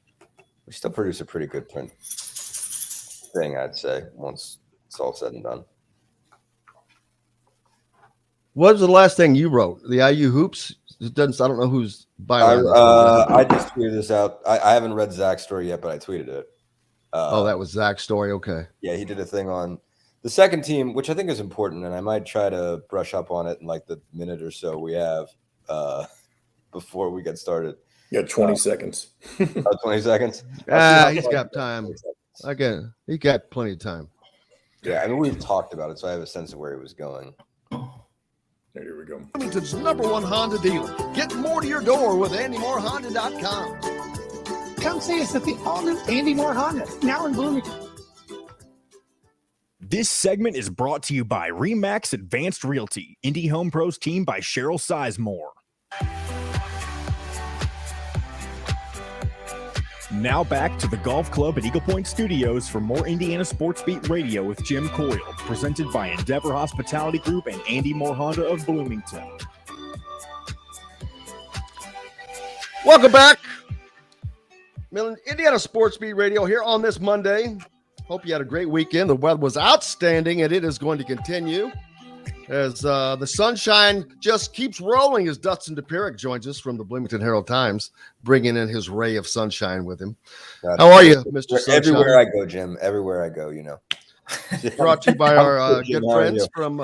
Speaker 8: we still produce a pretty good print thing, I'd say, once it's all said and done.
Speaker 5: What was the last thing you wrote? The IU hoops? It doesn't. I don't know who's buying.
Speaker 8: I just tweeted this out. I haven't read Zach's story yet, but I tweeted it.
Speaker 5: That was Zach's story. Okay.
Speaker 8: Yeah, he did a thing on the second team, which I think is important, and I might try to brush up on it in like the minute or so we have before we get started.
Speaker 9: Yeah, 20 seconds.
Speaker 8: 20 seconds?
Speaker 5: He's got time. Again, he got plenty of time.
Speaker 8: Yeah, I mean, we've talked about it, so I have a sense of where he was going.
Speaker 9: Here we go.
Speaker 5: Bloomington's #1 Honda dealer. Get more to your door with AndyMooreHonda.com.
Speaker 3: Come see us at the all-new Andy Moore Honda, now in Bloomington.
Speaker 1: This segment is brought to you by RE/MAX Advanced Realty, Indy Home Pros team by Cheryl Sizemore. Now back to the Golf Club at Eagle Point Studios for more Indiana Sports Beat Radio with Jim Coyle, presented by Endeavor Hospitality Group and Andy Moore Honda of Bloomington.
Speaker 5: Welcome back. Indiana Sports Beat Radio here on this Monday. Hope you had a great weekend. The weather was outstanding, and it is going to continue as the sunshine just keeps rolling as Dustin Dopirak joins us from the Bloomington Herald-Times, bringing in his ray of sunshine with him. How are you, Mr. Sunshine?
Speaker 8: Everywhere I go, Jim. Everywhere I go,
Speaker 5: Brought to you by our good friends from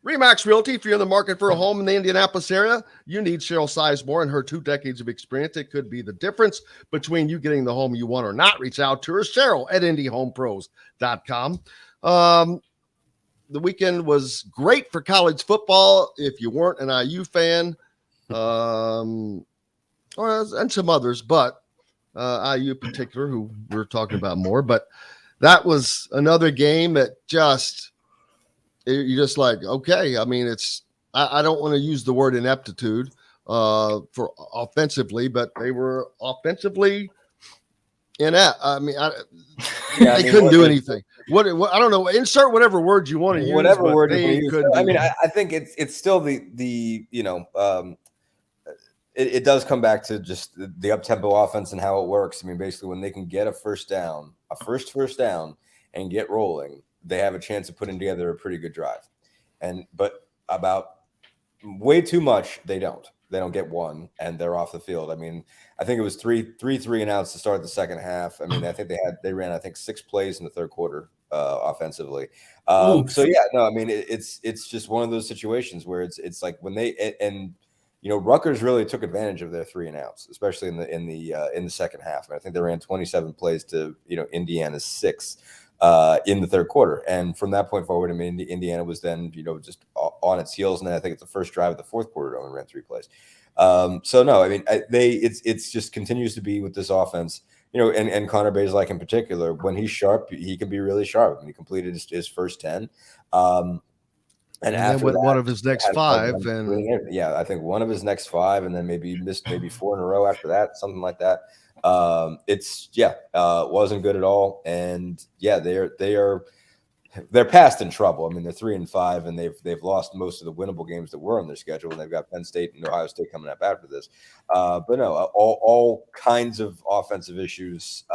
Speaker 5: RE/MAX Realty. If you're in the market for a home in the Indianapolis area, you need Cheryl Sizemore and her 2 decades of experience. It could be the difference between you getting the home you want or not. Reach out to her, Cheryl at IndyHomePros.com. The weekend was great for college football. If you weren't an IU fan, and some others, but IU in particular, who we're talking about more. But that was another game that you're just like, okay. I mean, I don't want to use the word ineptitude for offensively, but they were offensively inept. I mean, they couldn't do anything. What I don't know. Insert whatever word you want to use.
Speaker 8: Whatever word
Speaker 5: they
Speaker 8: you use. I mean, I think it's still the it does come back to just the up-tempo offense and how it works. I mean, basically, when they can get a first down, and get rolling, they have a chance of putting together a pretty good drive. But about way too much, they don't. They don't get one, and they're off the field. I mean, I think it was three and outs to start the second half. I mean, I think they ran 6 plays in the third quarter offensively. So yeah, no, I mean, it's just one of those situations where it's like when Rutgers really took advantage of their 3 and outs, especially in the second half. I think they ran 27 plays to Indiana's 6 in the third quarter, and from that point forward, I mean, Indiana was then just on its heels, and then I think it's the first drive of the fourth quarter only ran 3 plays. So no, I mean, it's just continues to be with this offense, and Connor Bazelak in particular. When he's sharp, he can be really sharp. He completed his first 10. And after that,
Speaker 5: one of his next 5,
Speaker 8: I think one of his next 5, and then missed 4 in a row after that, something like that. Wasn't good at all, and they're past in trouble. I mean, they're 3-5, and they've lost most of the winnable games that were on their schedule, and they've got Penn State and Ohio State coming up after this. But no, all kinds of offensive issues.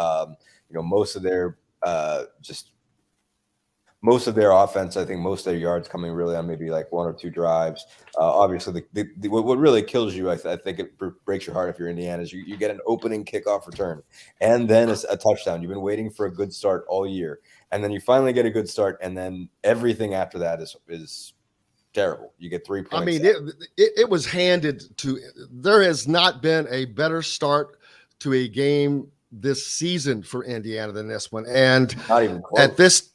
Speaker 8: Most of their offense, I think most of their yards coming really on maybe like 1 or 2 drives. Obviously, what really kills you, I think it breaks your heart if you're Indiana, is you get an opening kickoff return and then a touchdown. You've been waiting for a good start all year, and then you finally get a good start, and then everything after that is terrible. You get 3 points.
Speaker 5: I mean, it was handed to – there has not been a better start to a game this season for Indiana than this one. And
Speaker 8: not even close.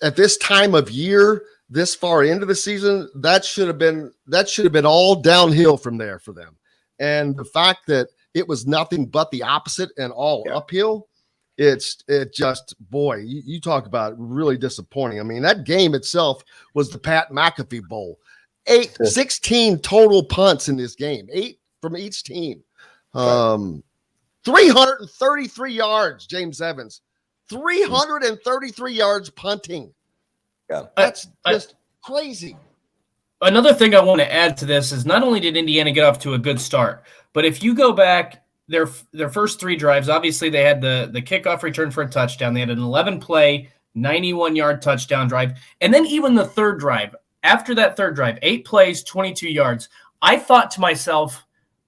Speaker 5: At this time of year, this far into the season, that should have been all downhill from there for them. And the fact that it was nothing but the opposite and all uphill, you talk about really disappointing. I mean, that game itself was the Pat McAfee Bowl. 16 total punts in this game, 8 from each team. 333 yards, James Evans. 333 yards punting.
Speaker 8: Yeah,
Speaker 5: that's just crazy.
Speaker 6: Another thing I want to add to this is not only did Indiana get off to a good start, but if you go back their first 3 drives, obviously they had the kickoff return for a touchdown. They had an 11-play, 91-yard touchdown drive. And then even the third drive, after that third drive, 8 plays, 22 yards. I thought to myself,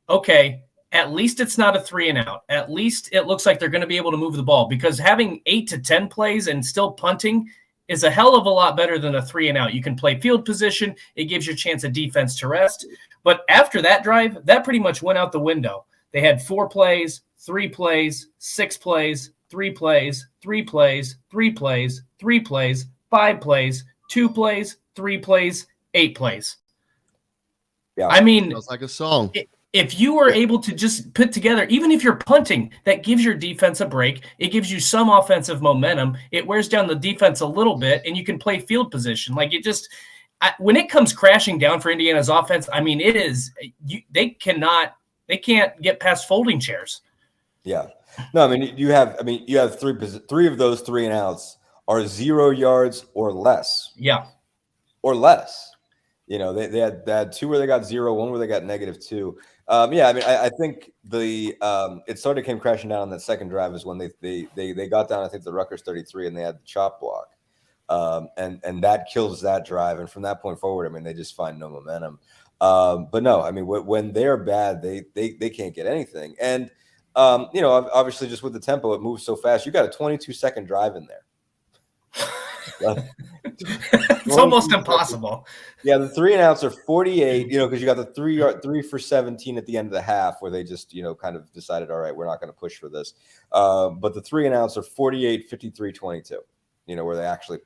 Speaker 6: okay, at least it's not a 3 and out. At least it looks like they're going to be able to move the ball, because having 8 to 10 plays and still punting is a hell of a lot better than a 3 and out. You can play field position. It gives you a chance of defense to rest. But after that drive, that pretty much went out the window. They had 4 plays, 3 plays, 6 plays, 3 plays, 3 plays, 3 plays, 3 plays, 5 plays, 2 plays, 3 plays, 8 plays.
Speaker 8: Yeah,
Speaker 6: I mean,
Speaker 5: sounds like a song.
Speaker 6: If you were able to just put together, even if you're punting, that gives your defense a break. It gives you some offensive momentum. It wears down the defense a little bit, and you can play field position. Like when it comes crashing down for Indiana's offense, I mean, they can't get past folding chairs.
Speaker 8: Yeah. No, I mean, you have 3 of those 3 and outs are 0 yards or less.
Speaker 6: Yeah.
Speaker 8: Or less. They had 2 where they got 0, 1 where they got -2. I mean, I think it came crashing down on that second drive is when they got down, I think, the Rutgers 33, and they had the chop block. And that kills that drive. And from that point forward, I mean, they just find no momentum. But no, I mean, when they're bad, they can't get anything. And, obviously just with the tempo, it moves so fast. You got a 22-second drive in there.
Speaker 6: It's almost impossible.
Speaker 8: Yeah, the 3 and outs are 48, because you got the 3 for 17 at the end of the half where they just, kind of decided, all right, we're not going to push for this. But the 3 and outs are 48, 53, 22, where they actually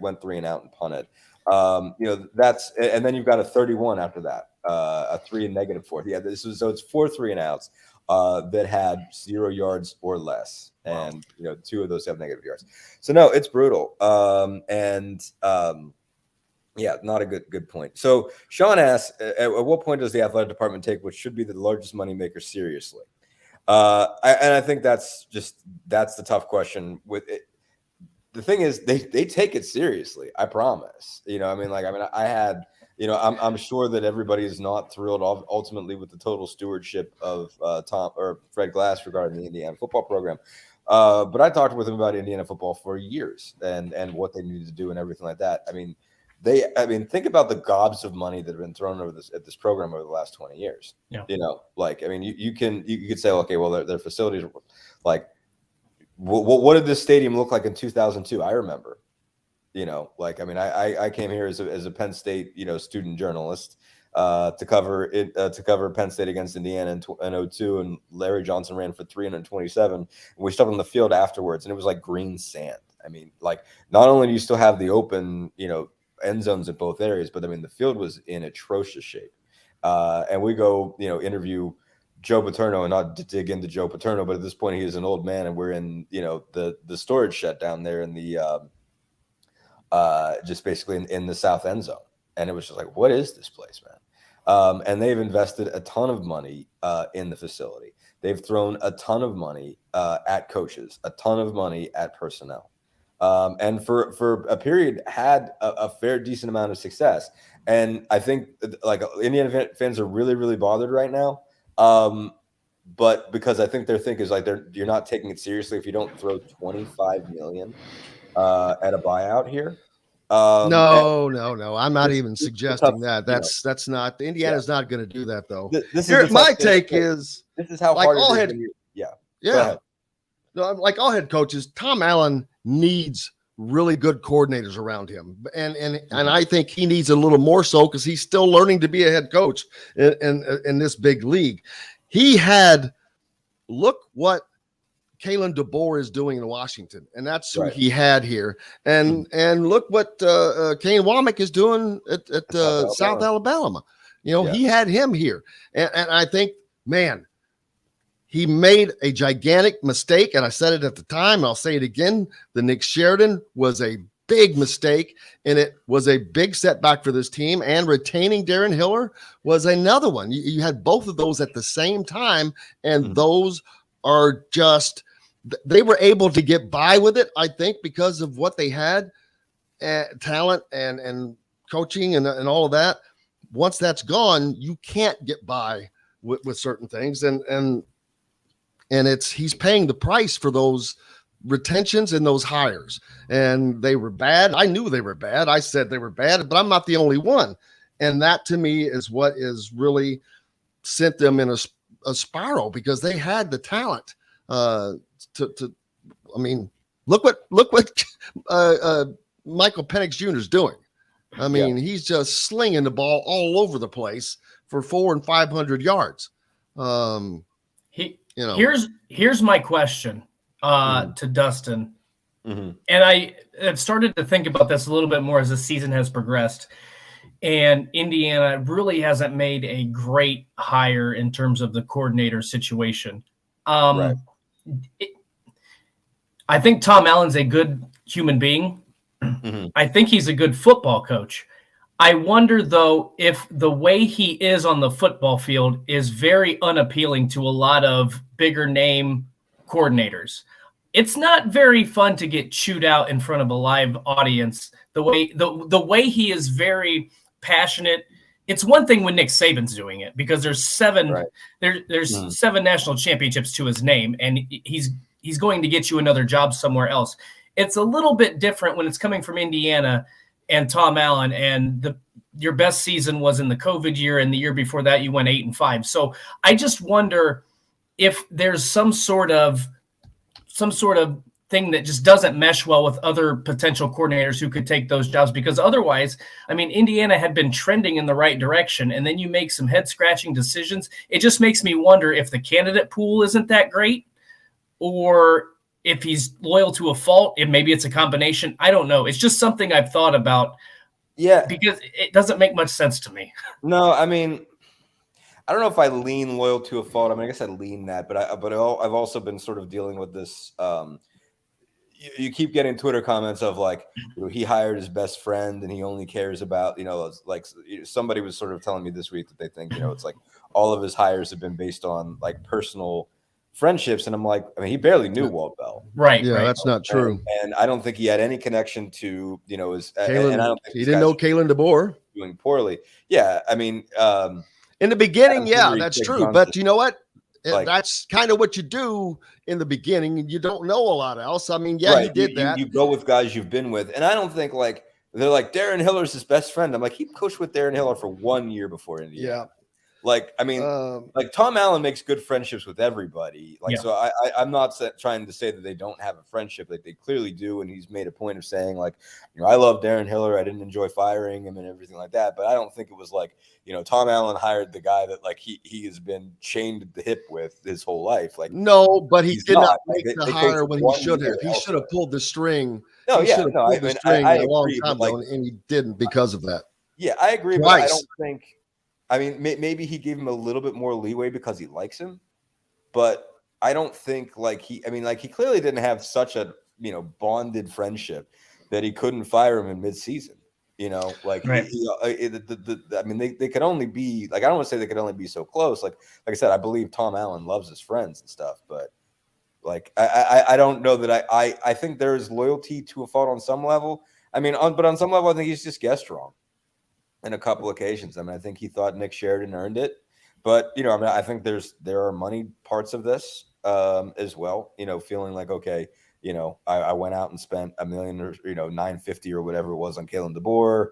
Speaker 8: went 3 and out and punted. And then you've got a 31 after that. a 3 and -4. Yeah, so it's 4 3-and-outs that had 0 yards or less, and 2 of those have negative yards. So no, it's brutal. Yeah, not a good point. So Sean asks, at what point does the athletic department take what should be the largest moneymaker seriously? I think that's the tough question with it. The thing is, they take it seriously. I promise. I had, I'm sure that everybody is not thrilled ultimately with the total stewardship of Tom or Fred Glass regarding the Indiana football program. But I talked with him about Indiana football for years and what they needed to do and everything like that. Think about the gobs of money that have been thrown at this program over the last 20 years.
Speaker 6: Yeah.
Speaker 8: You could say, okay, well, their facilities, like, what did this stadium look like in 2002? I remember, I came here as a Penn State, student journalist to cover Penn State against Indiana in 2002, and Larry Johnson ran for 327. And we stepped on the field afterwards, and it was like green sand. Not only do you still have the open, end zones in both areas, but the field was in atrocious shape. And we go, interview Joe Paterno, and not to dig into Joe Paterno, but at this point he is an old man, and we're in, the storage shed down there in the just basically in the south end zone. And it was just like, what is this place, man? And they've invested a ton of money in the facility. They've thrown a ton of money at coaches, a ton of money at personnel. And for a period had a fair decent amount of success. And I think Indiana fans are really, really bothered right now. But because I think their thing is you're not taking it seriously if you don't throw $25 million at a buyout here.
Speaker 5: No. I'm not even suggesting that. That's not. Indiana's not going to do that, though. My take is
Speaker 8: this is how hard it is.
Speaker 5: Yeah. No, like all head coaches, Tom Allen needs really good coordinators around him, and I think he needs a little more so because he's still learning to be a head coach in this big league. Look what Kalen DeBoer is doing in Washington, and that's who he had here. And look what Kane Womack is doing at South Alabama. He had him here, and I think, man, he made a gigantic mistake, and I said it at the time, and I'll say it again. The Nick Sheridan was a big mistake, and it was a big setback for this team, and retaining Darren Hiller was another one. You had both of those at the same time, and those are just – they were able to get by with it, I think, because of what they had, talent and coaching and all of that. Once that's gone, you can't get by with certain things, and he's paying the price for those retentions and those hires. And they were bad. I knew they were bad. I said they were bad, but I'm not the only one. And that to me is what is really sent them in a spiral, because they had the talent look what Michael Penix Jr. is doing. He's just slinging the ball all over the place for 400 and 500 yards.
Speaker 6: Here's my question to Dustin. And I have started to think about this a little bit more as the season has progressed. And Indiana really hasn't made a great hire in terms of the coordinator situation. I think Tom Allen's a good human being. I think he's a good football coach. I wonder, though, if the way he is on the football field is very unappealing to a lot of bigger name coordinators. It's not very fun to get chewed out in front of a live audience. The way he is very passionate. It's one thing when Nick Saban's doing it, because there's seven national championships to his name, and he's going to get you another job somewhere else. It's a little bit different when it's coming from Indiana and Tom Allen, and your best season was in the COVID year, and the year before that you went 8-5. So I just wonder if there's some sort of thing that just doesn't mesh well with other potential coordinators who could take those jobs, because otherwise, Indiana had been trending in the right direction, and then you make some head scratching decisions. It just makes me wonder if the candidate pool isn't that great, or if he's loyal to a fault, and maybe it's a combination. I don't know. It's just something I've thought about.
Speaker 8: Yeah.
Speaker 6: Because it doesn't make much sense to me.
Speaker 8: No, I don't know if I lean loyal to a fault. I mean, I guess I lean that, but I've also been sort of dealing with this. You keep getting Twitter comments of like, he hired his best friend and he only cares about, like somebody was sort of telling me this week that they think, it's like all of his hires have been based on like personal friendships. And I'm like, I mean, he barely knew Walt Bell.
Speaker 6: Right.
Speaker 5: Yeah,
Speaker 6: right.
Speaker 5: that's not true.
Speaker 8: And I don't think he had any connection to, his,
Speaker 5: Kalen,
Speaker 8: and I don't think
Speaker 5: he didn't know Kalen DeBoer
Speaker 8: doing poorly. Yeah. I mean,
Speaker 5: in the beginning,
Speaker 8: Henry,
Speaker 5: that's
Speaker 8: Jake
Speaker 5: true.
Speaker 8: Johnson.
Speaker 5: But you know what?
Speaker 8: Like,
Speaker 5: that's kind of what you do in the beginning, and you don't know a lot else. I mean, yeah,
Speaker 8: right.
Speaker 5: he did that.
Speaker 8: You go with guys you've been with, and I don't think like they're like Darren Hiller's his best friend. I'm like, he coached with Darren Hiller for 1 year before Indiana.
Speaker 5: Yeah.
Speaker 8: Like, I mean, like Tom Allen makes good friendships with everybody. Like, so I'm not trying to say that they don't have a friendship. Like, they clearly do. And he's made a point of saying, like, I love Darren Hiller. I didn't enjoy firing him and everything like that. But I don't think it was like, Tom Allen hired the guy that like he has been chained at the hip with his whole life. Like,
Speaker 5: no, but he did not make
Speaker 8: like,
Speaker 5: the hire when he should have. He should have pulled the string.
Speaker 8: No,
Speaker 5: he
Speaker 8: yeah, no, I
Speaker 5: the string
Speaker 8: I
Speaker 5: a long
Speaker 8: agree,
Speaker 5: time ago, and he didn't because of that.
Speaker 8: Yeah, I agree.
Speaker 5: Twice.
Speaker 8: But I don't think. I mean, maybe he gave him a little bit more leeway because he likes him, but I don't think like he clearly didn't have such a, bonded friendship that he couldn't fire him in midseason, like,
Speaker 6: right.
Speaker 8: I mean, they could only be like, I don't want to say they could only be so close. Like I said, I believe Tom Allen loves his friends and stuff, but like, I don't know that I think there is loyalty to a fault on some level. I mean, but on some level, I think he's just guessed wrong. In a couple occasions. I mean, I think he thought Nick Sheridan earned it, but I mean, I think there are money parts of this as well. Feeling like, okay, I went out and spent $1 million or $950 or whatever it was on Kalen DeBoer.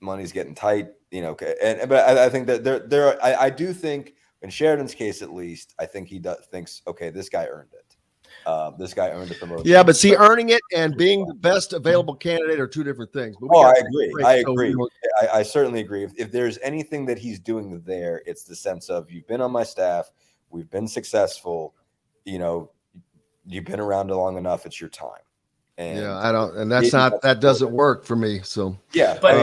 Speaker 8: Money's getting tight. But I think that I do think in Sheridan's case at least, I think he thinks, okay, this guy earned it. This guy earned the promotion.
Speaker 5: Yeah, but see, earning it and being the best available candidate are two different things. But
Speaker 8: I agree. I agree. I certainly agree. If there's anything that he's doing there, it's the sense of you've been on my staff, we've been successful, you've been around long enough, it's your time. And
Speaker 5: that doesn't work for me. So
Speaker 8: yeah, but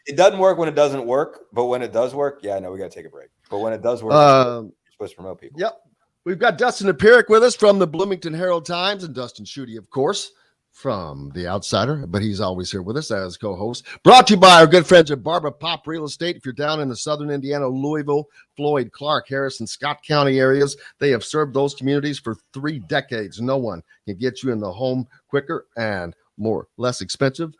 Speaker 8: it doesn't work when it doesn't work. But when it does work, yeah, no, we got to take a break. But when it does work, you're supposed to promote people.
Speaker 5: Yep. We've got Dustin Dopirak with us from the Bloomington Herald-Times, and Dustin Schutte, of course, from The Outsider, but he's always here with us as co-host. Brought to you by our good friends at Barbara Pop Real Estate. If you're down in the southern Indiana, Louisville, Floyd, Clark, Harrison, Scott County areas, they have served those communities for 3 decades. No one can get you in the home quicker and less expensive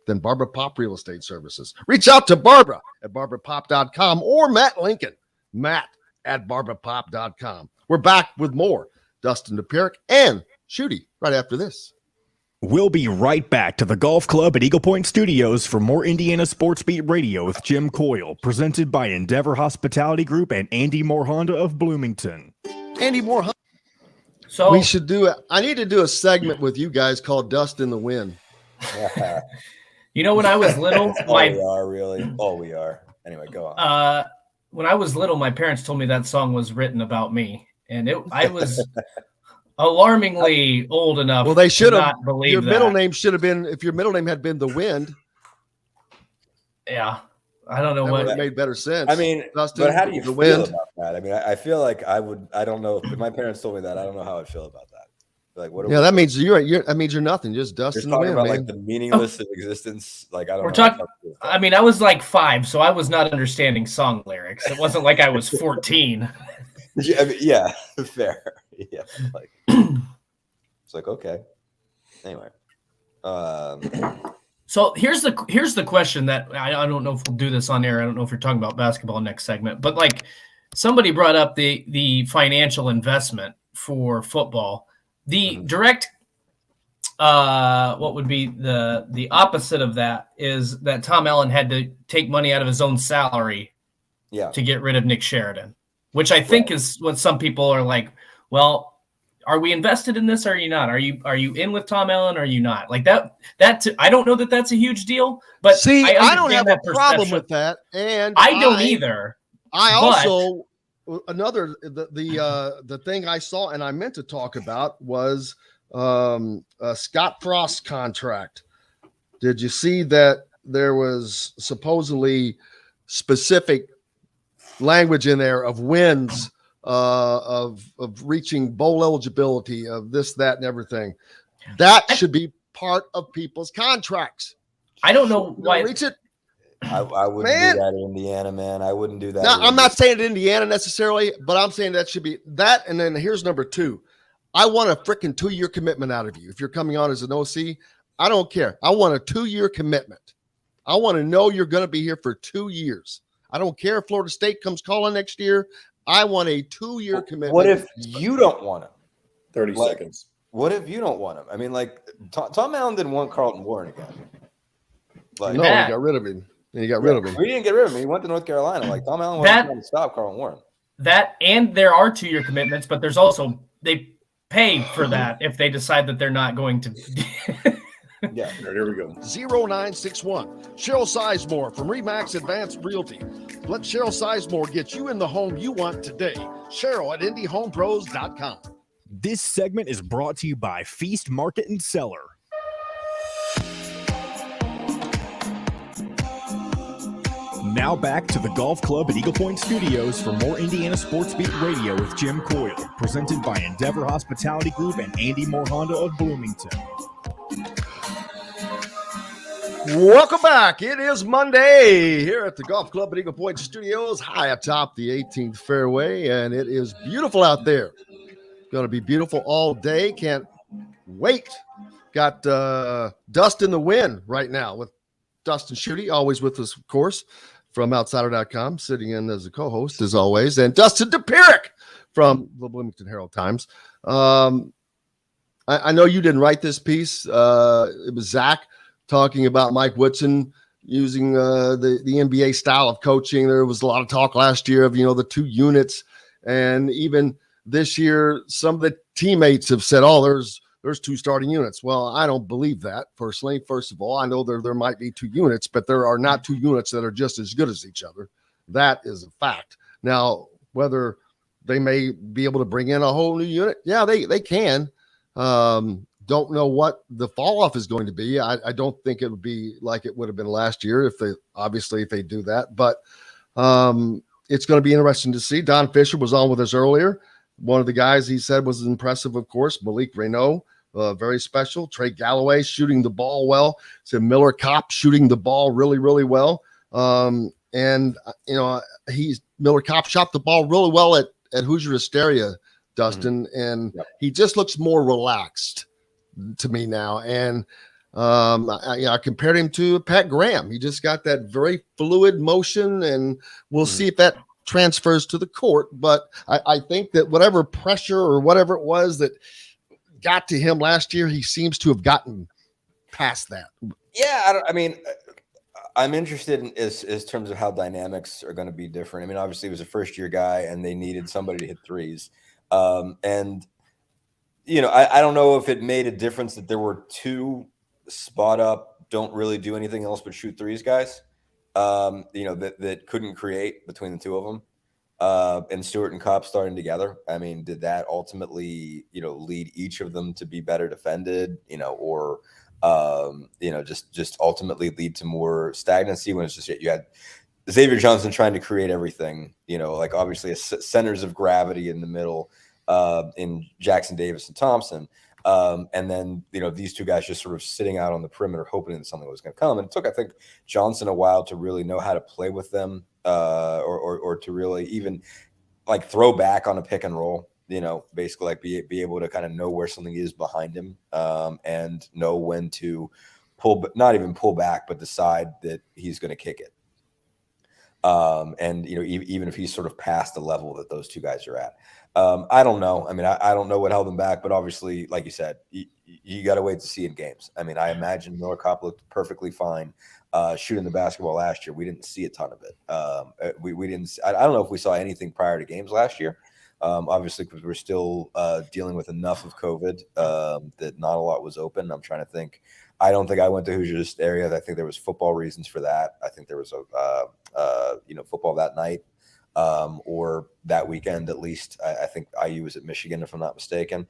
Speaker 5: than Barbara Pop Real Estate Services. Reach out to Barbara at barbarapop.com or Matt Lincoln, Matt@barbarapop.com. We're back with more Dustin Dopirak and Schutte right after this.
Speaker 1: We'll be right back to the Golf Club at Eagle Point Studios for more Indiana Sports Beat Radio with Jim Coyle, presented by Endeavor Hospitality Group and Andy Moore Honda of Bloomington.
Speaker 5: Andy Moore Honda.
Speaker 6: So
Speaker 5: we should I need to do a segment with you guys called Dust in the Wind.
Speaker 6: When I was little,
Speaker 8: we are. Anyway, go on.
Speaker 6: When I was little, my parents told me that song was written about me. And I was alarmingly old enough.
Speaker 5: Well, they should have.
Speaker 6: Your
Speaker 5: middle name should have been, if your middle name had been The Wind.
Speaker 6: Yeah, I don't know
Speaker 5: that
Speaker 6: what
Speaker 5: would have made better sense.
Speaker 8: I mean,
Speaker 5: Dustin,
Speaker 8: but how do you feel
Speaker 5: wind?
Speaker 8: about that? I mean, I feel like I don't know if my parents told me that. I don't know how I'd feel about that. Like, what?
Speaker 5: Yeah, that means that means you're nothing. Just dust in the wind,
Speaker 8: about
Speaker 5: man.
Speaker 8: like the meaningless of existence. Like, I don't.
Speaker 6: We're talking. I mean, I was like 5, so I was not understanding song lyrics. It wasn't like I was 14.
Speaker 8: Yeah, I mean, yeah, fair. Yeah, like it's like okay. Anyway,
Speaker 6: so here's the question that I don't know if we'll do this on air. I don't know if you're talking about basketball next segment, but like somebody brought up the financial investment for football. The direct, what would be the opposite of that is that Tom Allen had to take money out of his own salary, to get rid of Nick Sheridan. Which I think is what some people are like, well, are we invested in this or are you not? Are you in with Tom Allen or are you not? Like that I don't know that that's a huge deal, but
Speaker 5: see, I don't have a problem
Speaker 6: perception.
Speaker 5: With that. And
Speaker 6: I don't either.
Speaker 5: I also the thing I saw and I meant to talk about was a Scott Frost contract. Did you see that there was supposedly specific language in there of wins, of reaching bowl eligibility, of this, that, and everything. That should be part of people's contracts.
Speaker 6: I don't know why.
Speaker 5: Reach it.
Speaker 8: I wouldn't do that in Indiana, man. I wouldn't do that.
Speaker 5: Now, I'm not saying Indiana necessarily, but I'm saying that should be that. And then here's number 2. I want a freaking 2-year commitment out of you. If you're coming on as an OC, I don't care. I want a 2-year commitment. I want to know you're going to be here for 2 years. I don't care if Florida State comes calling next year. I want a 2-year commitment.
Speaker 8: What if you don't want him?
Speaker 9: 30 seconds.
Speaker 8: What if you don't want him? I mean, like Tom Allen didn't want Carlton Warren again.
Speaker 5: Like, no, he got rid of him. And he got rid of him.
Speaker 8: We didn't get rid of him. He went to North Carolina. Like Tom Allen wasn't trying to stop Carlton Warren.
Speaker 6: That, and there are 2-year commitments, but there's also they pay for that if they decide that they're not going to.
Speaker 9: Yeah, here we go.
Speaker 5: 0961. Cheryl Sizemore from Remax Advanced Realty. Let Cheryl Sizemore get you in the home you want today. Cheryl at IndyHomePros.com.
Speaker 1: This segment is brought to you by Feast Market and Cellar. Now back to the Golf Club at Eagle Point Studios for more Indiana Sports Beat Radio with Jim Coyle, presented by Endeavor Hospitality Group and Andy Moore Honda of Bloomington.
Speaker 5: Welcome back. It is Monday here at the Golf Club at Eagle Point Studios, high atop the 18th fairway, and it is beautiful out there. Going to be beautiful all day. Can't wait. Got Dust in the Wind right now with Dustin Schutte, always with us, of course, from Outsider.com, sitting in as a co-host, as always, and Dustin Dopirak from the Bloomington Herald Times. I know you didn't write this piece. It was Zach talking about Mike Woodson using the NBA style of coaching. There was a lot of talk last year of, the 2 units. And even this year, some of the teammates have said, there's 2 starting units. Well, I don't believe that, personally. First of all, I know there might be 2 units, but there are not 2 units that are just as good as each other. That is a fact. Now, whether they may be able to bring in a whole new unit, yeah, they can. Don't know what the fall off is going to be. I don't think it would be like it would have been last year if they do that. But it's going to be interesting to see. Don Fischer was on with us earlier. One of the guys he said was impressive, of course, Malik Renaud, very special. Trey Galloway shooting the ball well. So Miller Kopp shooting the ball really, really well. Miller Kopp shot the ball really well at Hoosier Hysteria, Dustin, and he just looks more relaxed to me now. And I compared him to Pat Graham. He just got that very fluid motion, and we'll see if that transfers to the court. But I think that whatever pressure or whatever it was that got to him last year, he seems to have gotten past that.
Speaker 8: Yeah, I'm interested in as terms of how dynamics are going to be different. I mean, obviously, he was a first-year guy, and they needed somebody to hit threes. I don't know if it made a difference that there were 2 spot up, don't really do anything else but shoot threes guys, that couldn't create between the 2 of them. And Stewart and Kopp starting together. I mean, did that ultimately, lead each of them to be better defended, or just ultimately lead to more stagnancy when it's just you had Xavier Johnson trying to create everything, like obviously centers of gravity in the middle in Jackson Davis and Thompson. And then, these 2 guys just sort of sitting out on the perimeter, hoping that something was going to come. And it took, I think, Johnson a while to really know how to play with them or to really even like throw back on a pick and roll, basically like be able to kind of know where something is behind him and know when to not even pull back, but decide that he's going to kick it. Even if he's sort of past the level that those 2 guys are at. I don't know. I mean, I don't know what held them back, but obviously, like you said, you got to wait to see in games. I mean, I imagine Miller Kopp looked perfectly fine shooting the basketball last year. We didn't see a ton of it. We didn't. I don't know if we saw anything prior to games last year. Obviously, because we're still dealing with enough of COVID that not a lot was open. I'm trying to think. I don't think I went to Hoosiers area. I think there was football reasons for that. I think there was football that night. Or that weekend, at least. I think IU was at Michigan, if I'm not mistaken.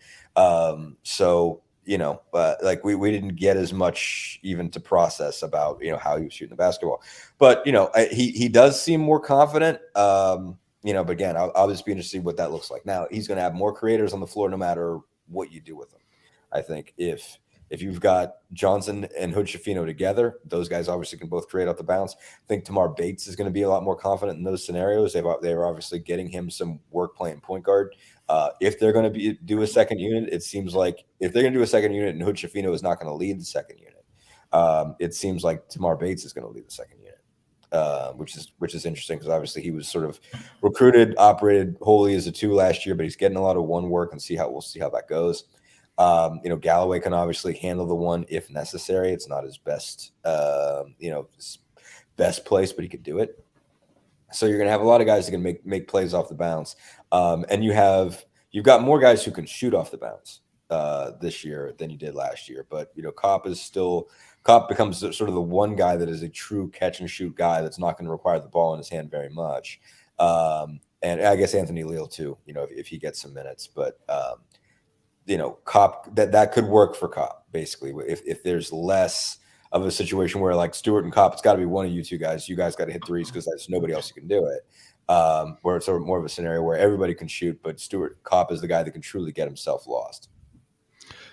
Speaker 8: So like we didn't get as much even to process about, how he was shooting the basketball. But, he does seem more confident. But again, I'll just be interested to see what that looks like. Now, he's going to have more creators on the floor no matter what you do with them. I think if you've got Johnson and Hood-Schifino together, those guys obviously can both create off the bounce. I think Tamar Bates is going to be a lot more confident in those scenarios. They're obviously getting him some work playing point guard. If they're going to do a second unit, it seems like if they're going to do a second unit and Hood-Schifino is not going to lead the second unit, it seems like Tamar Bates is going to lead the second unit, which is interesting because obviously he was sort of recruited, operated wholly as a 2 last year, but he's getting a lot of 1 work and we'll see how that goes. Galloway can obviously handle the 1 if necessary. It's not his best, best place, but he could do it. So you're going to have a lot of guys that can make plays off the bounce. And you've got more guys who can shoot off the bounce this year than you did last year. But, Kopp becomes sort of the one guy that is a true catch and shoot guy that's not going to require the ball in his hand very much. And I guess Anthony Leal too, if he gets some minutes, but, Kopp, that could work for Kopp basically. If there's less of a situation where like Stewart and Kopp, it's got to be one of you two guys. You guys got to hit threes because there's nobody else who can do it. Where it's sort of more of a scenario where everybody can shoot, but Kopp is the guy that can truly get himself lost.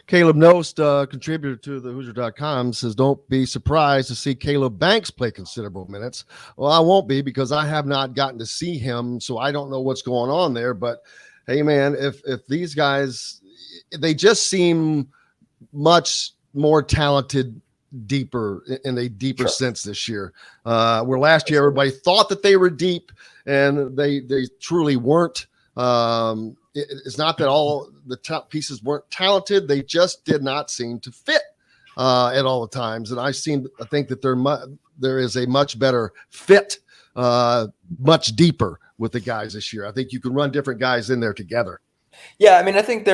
Speaker 5: Caleb Nost, contributor to the Hoosier.com, says, don't be surprised to see Caleb Banks play considerable minutes. Well, I won't be because I have not gotten to see him, so I don't know what's going on there. But, hey, man, if these guys – they just seem much more talented, deeper in a deeper sense this year. Where last year everybody thought that they were deep, and they truly weren't. It's not that all the top pieces weren't talented; they just did not seem to fit at all the times. And I think that there is a much better fit, much deeper with the guys this year. I think you can run different guys in there together.
Speaker 8: Yeah, I mean, I think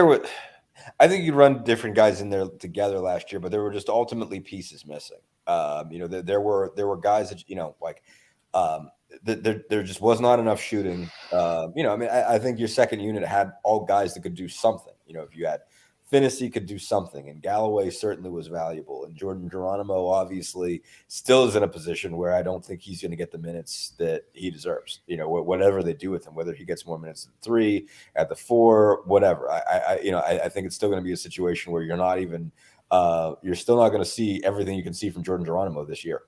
Speaker 8: you'd run different guys in there together last year, but there were just ultimately pieces missing. There were guys that there just was not enough shooting. I think your second unit had all guys that could do something. If you had Finney could do something, and Galloway certainly was valuable, and Jordan Geronimo obviously still is in a position where I don't think he's going to get the minutes that he deserves. Whatever they do with him, whether he gets more minutes at the 3, at the 4, whatever. I think it's still going to be a situation where you're still not going to see everything you can see from Jordan Geronimo this year.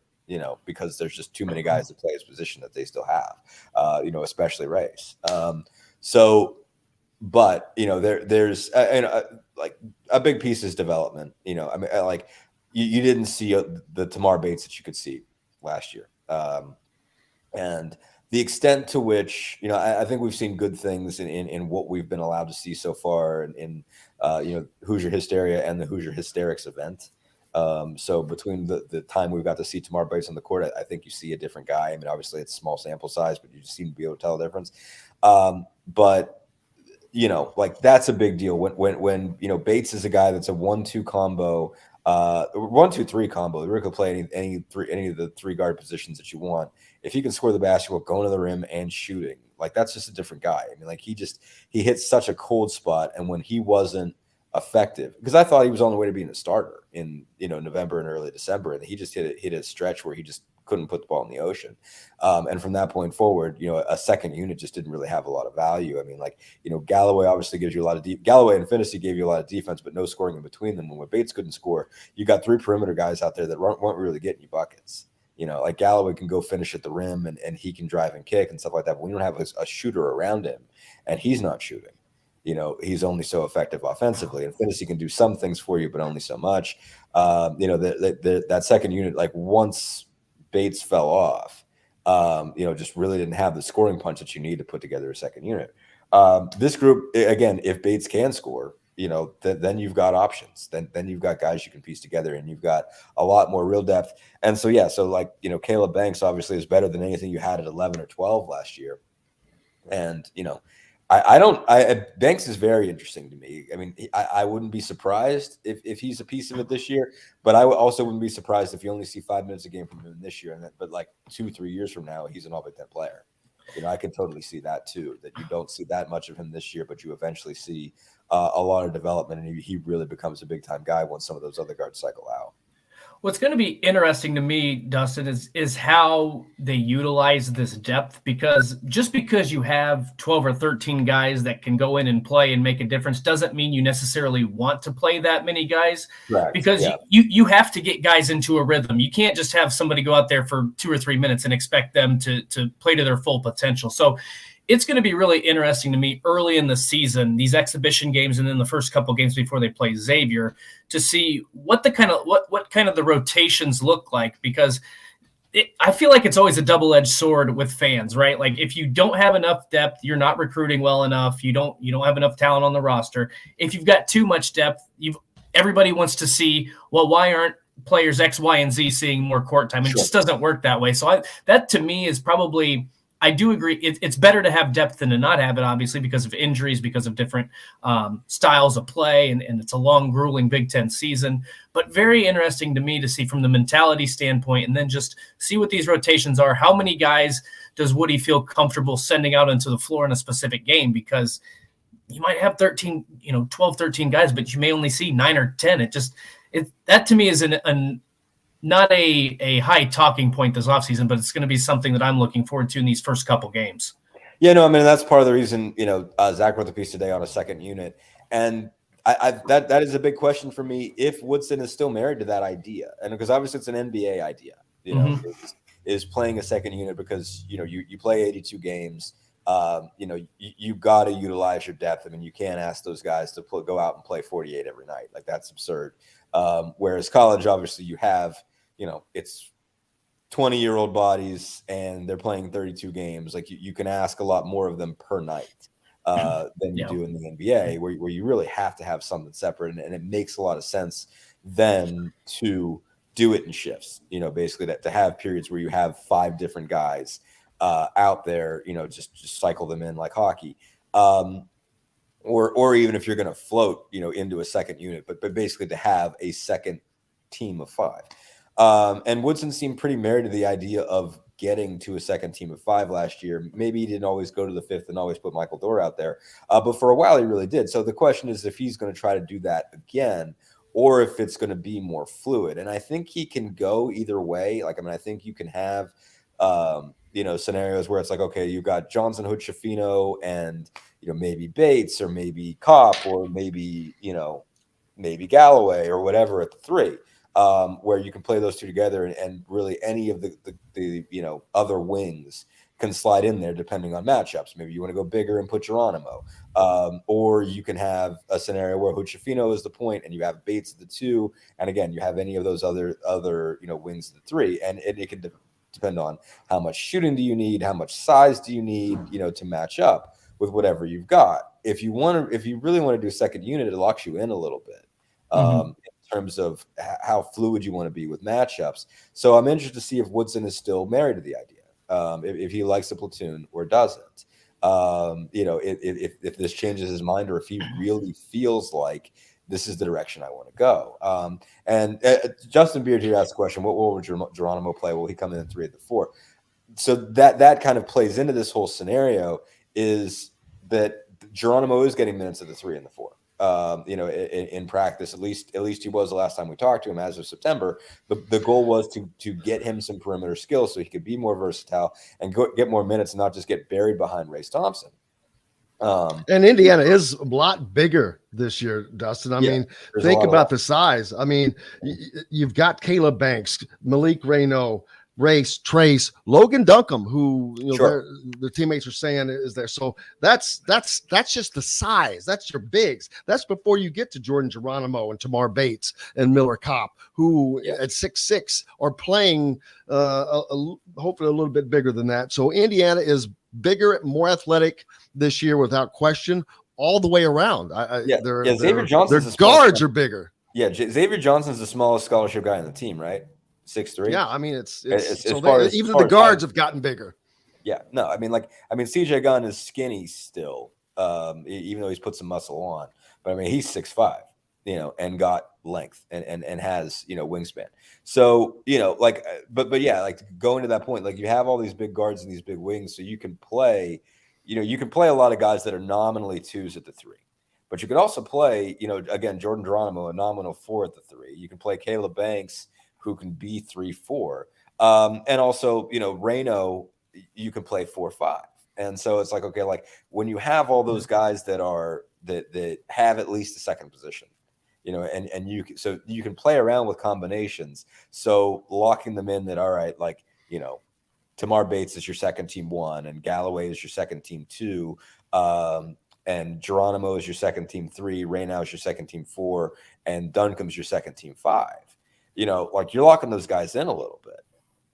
Speaker 8: Because there's just too many guys that play his position that they still have. Especially Race. But there's like a big piece is development. You didn't see the Tamar Bates that you could see last year, and the extent to which I think we've seen good things in what we've been allowed to see so far in Hoosier Hysteria and the Hoosier Hysterics event. So between the time we've got to see Tamar Bates on the court, I think you see a different guy. I mean, obviously it's small sample size, but you just seem to be able to tell the difference. But that's a big deal when Bates is a guy that's a 1-2 combo, 1-2-3 combo. The Rick will play any of the 3 guard positions that you want. If he can score the basketball, going to the rim and shooting, that's just a different guy. I mean, he hits such a cold spot, and when he wasn't effective, because I thought he was on the way to being a starter in November and early December, and he just hit a stretch where he just couldn't put the ball in the ocean. And from that point forward, a second unit just didn't really have a lot of value. I mean, Galloway obviously gives you a lot of Galloway and Finney gave you a lot of defense, but no scoring in between them. When Bates couldn't score, you got 3 perimeter guys out there that weren't really getting you buckets. Galloway can go finish at the rim and he can drive and kick and stuff like that. But we don't have a shooter around him, and he's not shooting. He's only so effective offensively, and Finney can do some things for you, but only so much. That second unit, once Bates fell off, just really didn't have the scoring punch that you need to put together a second unit. This group, again, if Bates can score, then you've got options. Then you've got guys you can piece together, and you've got a lot more real depth. And so, Caleb Banks obviously is better than anything you had at 11 or 12 last year. And, Banks is very interesting to me. I mean, I wouldn't be surprised if he's a piece of it this year, but I also wouldn't be surprised if you only see 5 minutes a game from him this year, but 2-3 years from now, he's an All Big Ten player. I can totally see that too, that you don't see that much of him this year, but you eventually see a lot of development, and he really becomes a big time guy once some of those other guards cycle out.
Speaker 6: What's going to be interesting to me, Dustin, is how they utilize this depth, because just because you have 12 or 13 guys that can go in and play and make a difference doesn't mean you necessarily want to play that many guys.
Speaker 8: Right.
Speaker 6: Because you have to get guys into a rhythm. You can't just have somebody go out there for 2 or 3 minutes and expect them to play to their full potential. So it's going to be really interesting to me early in the season, these exhibition games, and then the first couple games before they play Xavier, to see what the kind of the rotations look like, because I feel like it's always a double-edged sword with fans, right? Like if you don't have enough depth, you're not recruiting well enough. You don't have enough talent on the roster. If you've got too much depth, everybody wants to see, well, why aren't players X, Y, and Z seeing more court time? It just doesn't work that way. So that to me is probably. I do agree. It's better to have depth than to not have it, obviously, because of injuries, because of different styles of play, and it's a long, grueling Big Ten season. But very interesting to me to see from the mentality standpoint, and then just see what these rotations are. How many guys does Woody feel comfortable sending out into the floor in a specific game? Because you might have 12, 13 guys, but you may only see 9 or 10. That to me is not a high talking point this offseason, but it's going to be something that I'm looking forward to in these first couple games.
Speaker 8: Yeah, no, I mean, that's part of the reason, Zach wrote the piece today on a second unit. And that is a big question for me, if Woodson is still married to that idea. And because obviously it's an NBA idea, is playing a second unit, because, you play 82 games. You got to utilize your depth. I mean, you can't ask those guys to go out and play 48 every night. Like, that's absurd. Whereas college, obviously you have, it's 20-year-old bodies and they're playing 32 games. Like you can ask a lot more of them per night than you do in the NBA, where you really have to have something separate. And it makes a lot of sense then to do it in shifts, basically to have periods where you have 5 different guys out there, just cycle them in like hockey. Or even if you're going to float, into a second unit, but basically to have a second team of 5. And Woodson seemed pretty married to the idea of getting to a second team of 5 last year. Maybe he didn't always go to the 5th and always put Michael Dorr out there, but for a while he really did. So the question is if he's going to try to do that again, or if it's going to be more fluid. And I think he can go either way. I think you can have, scenarios where it's like, okay, you've got Johnson, Hood, Schifino, and maybe Bates, or maybe Kopp, or maybe maybe Galloway, or whatever at the 3, where you can play those 2 together, and really any of the other wings can slide in there depending on matchups. Maybe you want to go bigger and put Geronimo, or you can have a scenario where Hood, Schifino is the point, and you have Bates at the 2, and again you have any of those other wings at the 3, and it can depend on how much shooting do you need, how much size do you need, to match up with whatever you've got. If you really want to do a second unit, it locks you in a little bit in terms of how fluid you want to be with matchups. So I'm interested to see if Woodson is still married to the idea, if he likes the platoon or doesn't. If this changes his mind, or if he really feels like this is the direction I want to go. And Justin Beard here asked the question, what would Geronimo play? Will he come in at 3 at the 4? So that kind of plays into this whole scenario, is that Geronimo is getting minutes at the 3 and the 4. In practice, at least he was the last time we talked to him as of September. The goal was to get him some perimeter skills so he could be more versatile and get more minutes and not just get buried behind Race Thompson.
Speaker 5: And Indiana is a lot bigger this year, Dustin. I mean, think about the size. I mean, you've got Caleb Banks, Malik Rayno, Race, Trace, Logan Duncombe, who their teammates are saying is there. So that's just the size. That's your bigs. That's before you get to Jordan Geronimo and Tamar Bates and Miller Kopp, who at 6'6" are playing hopefully a little bit bigger than that. So Indiana is bigger, more athletic this year without question, all the way around.
Speaker 8: Xavier Johnson's
Speaker 5: their guards are bigger.
Speaker 8: Yeah, Xavier Johnson's the smallest scholarship guy on the team, right? 6'3".
Speaker 5: Yeah, I mean it's
Speaker 8: even
Speaker 5: the guards have gotten bigger.
Speaker 8: Yeah, no, I mean CJ Gunn is skinny still, even though he's put some muscle on. But I mean he's 6'5", and got length and has wingspan. So but yeah, going to that point, you have all these big guards and these big wings, so you can play, you can play a lot of guys that are nominally 2s at the 3. But you could also play, again, Jordan Geronimo, a nominal 4 at the 3. You can play Caleb Banks, who can be 3-4. And also, Reno, you can play 4-5. And so it's like, okay, like when you have all those guys that have at least a second position, and you can play around with combinations. So locking them in that, all right, like, Tamar Bates is your second team 1, and Galloway is your second team 2, and Geronimo is your second team 3, Raynow is your second team 4, and Duncombe's your second team 5. Like you're locking those guys in a little bit,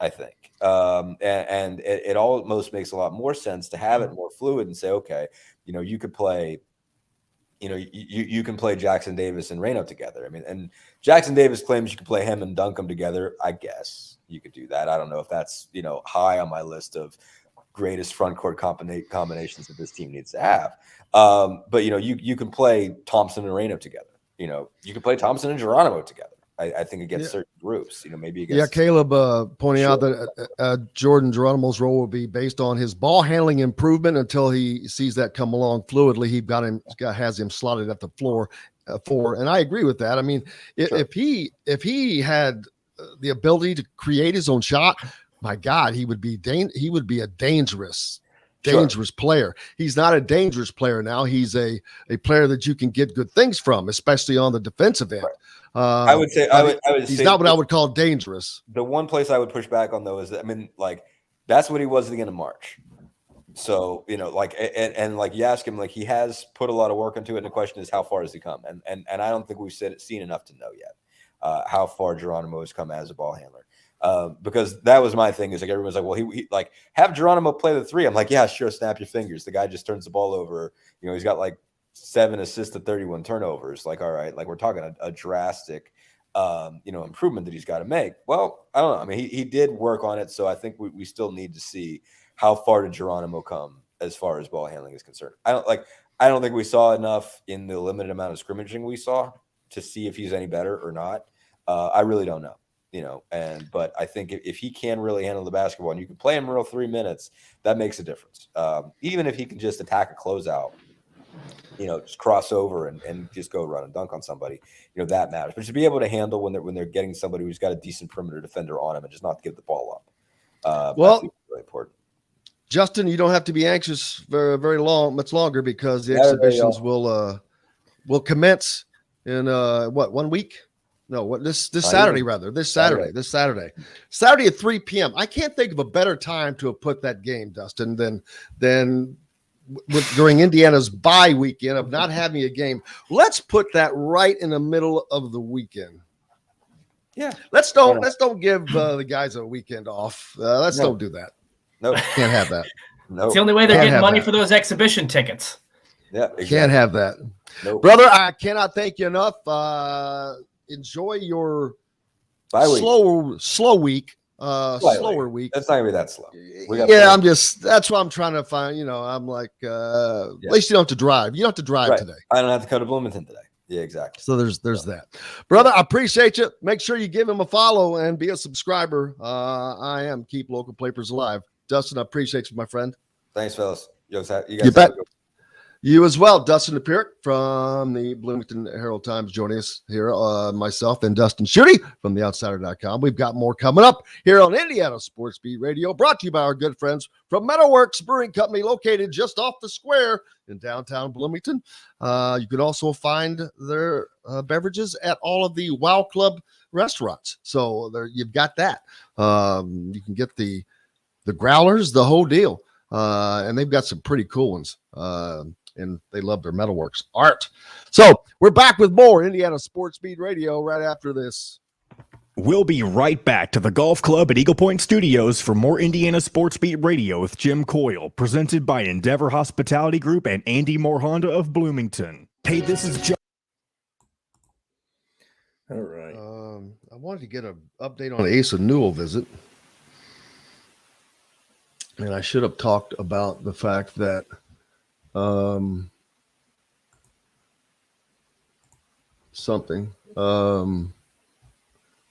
Speaker 8: I think. And it almost makes a lot more sense to have it more fluid and say, okay, you could play, you can play Jackson Davis and Rayno together. I mean, and Jackson Davis claims you can play him and Duncombe together. I guess you could do that. I don't know if that's, high on my list of greatest front court combinations that this team needs to have. But, you can play Thompson and Rayno together. You can play Thompson and Geronimo together. I think against certain groups, maybe against.
Speaker 5: Yeah, Caleb pointing out that Jordan Geronimo's role will be based on his ball handling improvement until he sees that come along fluidly. Has him slotted at the floor 4, and I agree with that. I mean, if he had the ability to create his own shot, my God, he would be a dangerous player. He's not a dangerous player now. He's a player that you can get good things from, especially on the defensive end.
Speaker 8: Right. I would say
Speaker 5: he's not what I would call dangerous.
Speaker 8: The one place I would push back on though is that, that's what he was at the end of March. So, and like you ask him, like he has put a lot of work into it. And the question is, how far has he come? And I don't think we've seen enough to know yet how far Geronimo has come as a ball handler. Because that was my thing, is like everyone's like, well, he like have Geronimo play the 3. I'm like, yeah, sure, snap your fingers. The guy just turns the ball over. He's got like 7 assists to 31 turnovers. Like, all right, like we're talking a drastic, improvement that he's got to make. Well, I don't know. I mean, he did work on it. So I think we still need to see how far did Geronimo come as far as ball handling is concerned. I don't think we saw enough in the limited amount of scrimmaging we saw to see if he's any better or not. I really don't know. But I think if he can really handle the basketball and you can play him real 3 minutes, that makes a difference. Even if he can just attack a closeout, just cross over and just go run and dunk on somebody, that matters. But to be able to handle when they're getting somebody who's got a decent perimeter defender on him and just not give the ball up. That's really important.
Speaker 5: Justin, you don't have to be anxious for much longer, because the exhibitions will commence in 1 week? No, this Saturday rather. This Saturday at 3 p.m. I can't think of a better time to have put that game, Dustin, than during Indiana's bye weekend of not having a game. Let's put that right in the middle of the weekend.
Speaker 8: Yeah.
Speaker 5: Let's don't give the guys a weekend off. Don't do that.
Speaker 8: No,
Speaker 5: can't have that.
Speaker 6: No, it's the only way they're getting money for those exhibition tickets.
Speaker 8: Yeah, exactly.
Speaker 5: Can't have that.
Speaker 8: Nope.
Speaker 5: Brother, I cannot thank you enough. Enjoy your slow week. Slower week.
Speaker 8: That's not gonna be that slow.
Speaker 5: That's what I'm trying to find. I'm like, at least you don't have to drive. You don't have to drive today.
Speaker 8: I don't have to go to Bloomington today. Yeah, exactly.
Speaker 5: So there's that. Brother, I appreciate you. Make sure you give him a follow and be a subscriber. I am Keep Local Papers Alive. Dustin, I appreciate you, my friend.
Speaker 8: Thanks, fellas. You guys
Speaker 5: you bet. You as well, Dustin Dopirak from the Bloomington Herald Times, joining us here. Myself and Dustin Schutte from theoutsider.com. We've got more coming up here on Indiana Sports Beat Radio, brought to you by our good friends from Meadowworks Brewing Company, located just off the square in downtown Bloomington. You can also find their beverages at all of the Wow Club restaurants. So you've got that. You can get the growlers, the whole deal. And they've got some pretty cool ones. And they love their Metalworks art. So we're back with more Indiana Sports Beat Radio right after this.
Speaker 1: We'll be right back to the Golf Club at Eagle Point Studios for more Indiana Sports Beat Radio with Jim Coyle, presented by Endeavor Hospitality Group and Andy Moore Honda of Bloomington. Hey, this is John.
Speaker 9: All right.
Speaker 5: I wanted to get an update on Asa Newell visit. And I should have talked about the fact that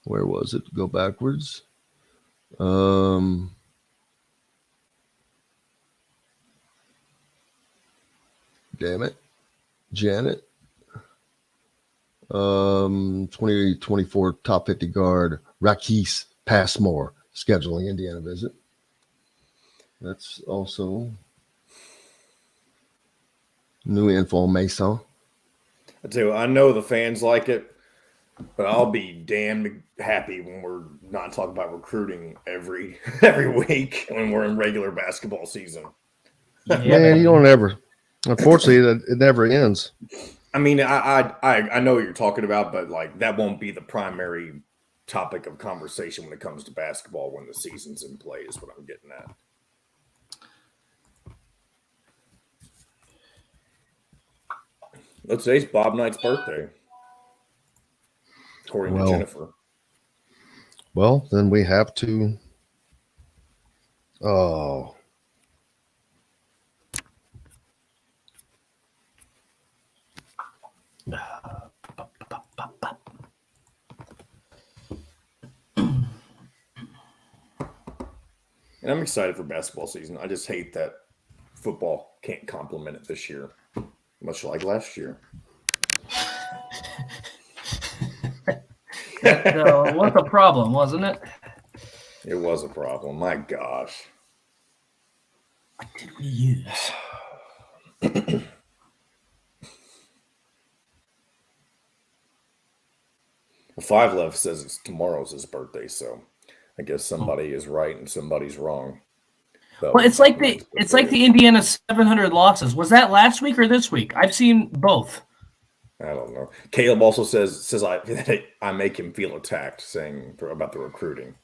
Speaker 5: where was it? Go backwards. Damn it. Janet. 2024 top 50 guard Rakis Passmore scheduling Indiana visit. That's also new info on Mason.
Speaker 9: I tell you, I know the fans like it, but I'll be damn happy when we're not talking about recruiting every week when we're in regular basketball season.
Speaker 5: Yeah, man, you don't ever. Unfortunately, it never ends.
Speaker 9: I mean, I know what you're talking about, but like that won't be the primary topic of conversation when it comes to basketball when the season's in play. Is what I'm getting at. Today's Bob Knight's birthday, according to Jennifer.
Speaker 5: Well, then we have to. Oh.
Speaker 9: And I'm excited for basketball season. I just hate that football can't complement it this year, much like last year.
Speaker 6: That was a problem, wasn't it?
Speaker 9: It was a problem. My gosh.
Speaker 6: What did we use?
Speaker 9: Five Left says tomorrow's his birthday, so I guess somebody is right and somebody's wrong.
Speaker 6: Well, it's like the Indiana 700 losses. Was that last week or this week? I've seen both.
Speaker 9: I don't know. Caleb also says I make him feel attacked, saying about the recruiting.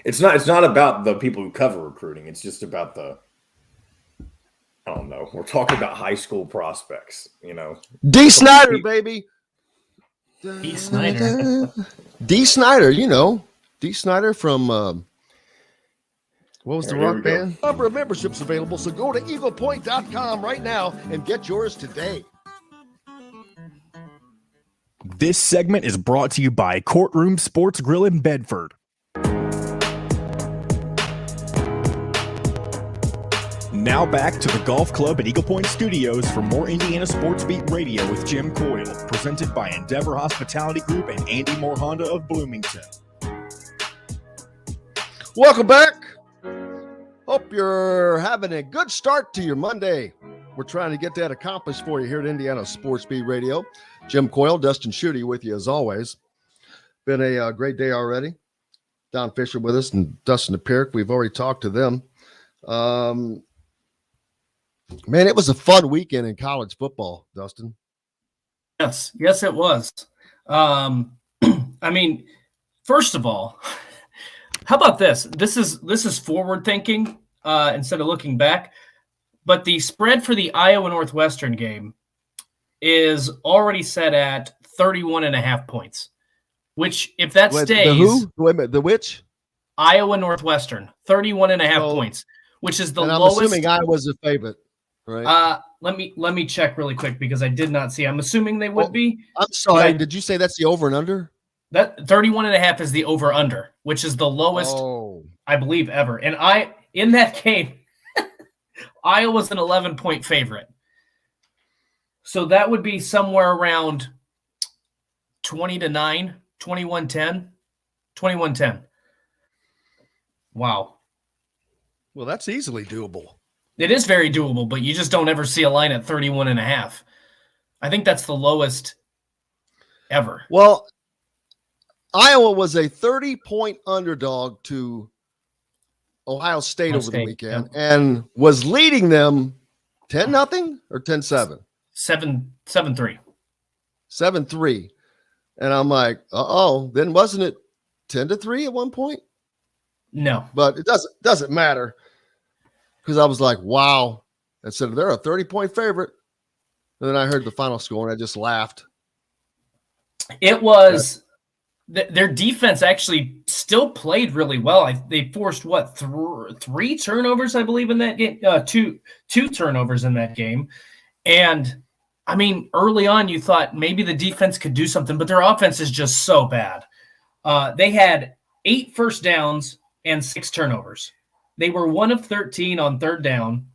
Speaker 9: It's not about the people who cover recruiting. It's just about I don't know. We're talking about high school prospects, you know.
Speaker 5: D. Snyder, baby.
Speaker 6: D. Snyder.
Speaker 5: D. Snyder, you know. D. Snyder from what was the rock band? Number of memberships available, so go to eaglepoint.com right now and get yours today.
Speaker 1: This segment is brought to you by Courtroom Sports Grill in Bedford. Now back to the Golf Club at Eagle Point Studios for more Indiana Sports Beat Radio with Jim Coyle, presented by Endeavor Hospitality Group and Andy Moore Honda of Bloomington.
Speaker 5: Welcome back. Hope you're having a good start to your Monday. We're trying to get that accomplished for you here at Indiana Sports Beat Radio. Jim Coyle, Dustin Schutte with you as always. Been a great day already. Don Fischer with us and Dustin Dopirak. We've already talked to them. Man, it was a fun weekend in college football, Dustin.
Speaker 6: Yes, it was. I mean, first of all, how about this? This is forward thinking instead of looking back. But the spread for the Iowa Northwestern game is already set at 31.5 points, which if that stays.
Speaker 5: The who? Wait a minute, the which?
Speaker 6: Iowa Northwestern, 31.5 points, which is the
Speaker 5: and I'm
Speaker 6: lowest.
Speaker 5: assuming Iowa's a favorite, right?
Speaker 6: Let me check really quick because I did not see. I'm assuming they would be.
Speaker 5: I'm sorry. Did you say that's the over and under?
Speaker 6: That 31.5 is the over under, which is the lowest I believe ever. And in that game, Iowa's an 11-point favorite. So that would be somewhere around 20-9, 21-10, 21-10. Wow.
Speaker 5: Well, that's easily doable.
Speaker 6: It is very doable, but you just don't ever see a line at 31.5. I think that's the lowest ever.
Speaker 5: Well, Iowa was a 30-point underdog to Ohio State over the weekend and was leading them 10-0 or 10-7?
Speaker 6: 7-3.
Speaker 5: 7-3. And I'm like, then wasn't it 10-3 at one point?
Speaker 6: No.
Speaker 5: But it doesn't matter. Because I was like, wow. I said, they're a 30-point favorite. And then I heard the final score and I just laughed.
Speaker 6: It was their defense actually still played really well. They forced three turnovers, I believe, in that game. Two turnovers in that game. And I mean, early on, you thought maybe the defense could do something, but their offense is just so bad. They had 8 first downs and 6 turnovers. They were 1 of 13 on third down.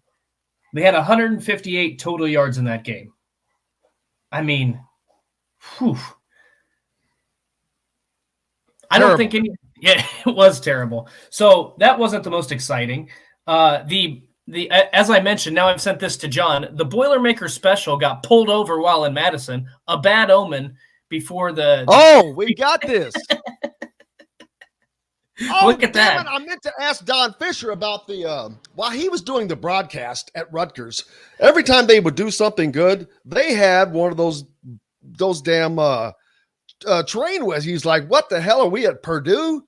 Speaker 6: They had 158 total yards in that game. I mean, I don't think any. Yeah, it was terrible. So that wasn't the most exciting. As I mentioned, now I've sent this to John. The Boilermaker special got pulled over while in Madison. A bad omen before the.
Speaker 5: Oh, we got this.
Speaker 6: Look at that.
Speaker 5: I meant to ask Don Fischer about the while he was doing the broadcast at Rutgers. Every time they would do something good, they had one of those damn train wheels. He's like, "What the hell are we at Purdue?"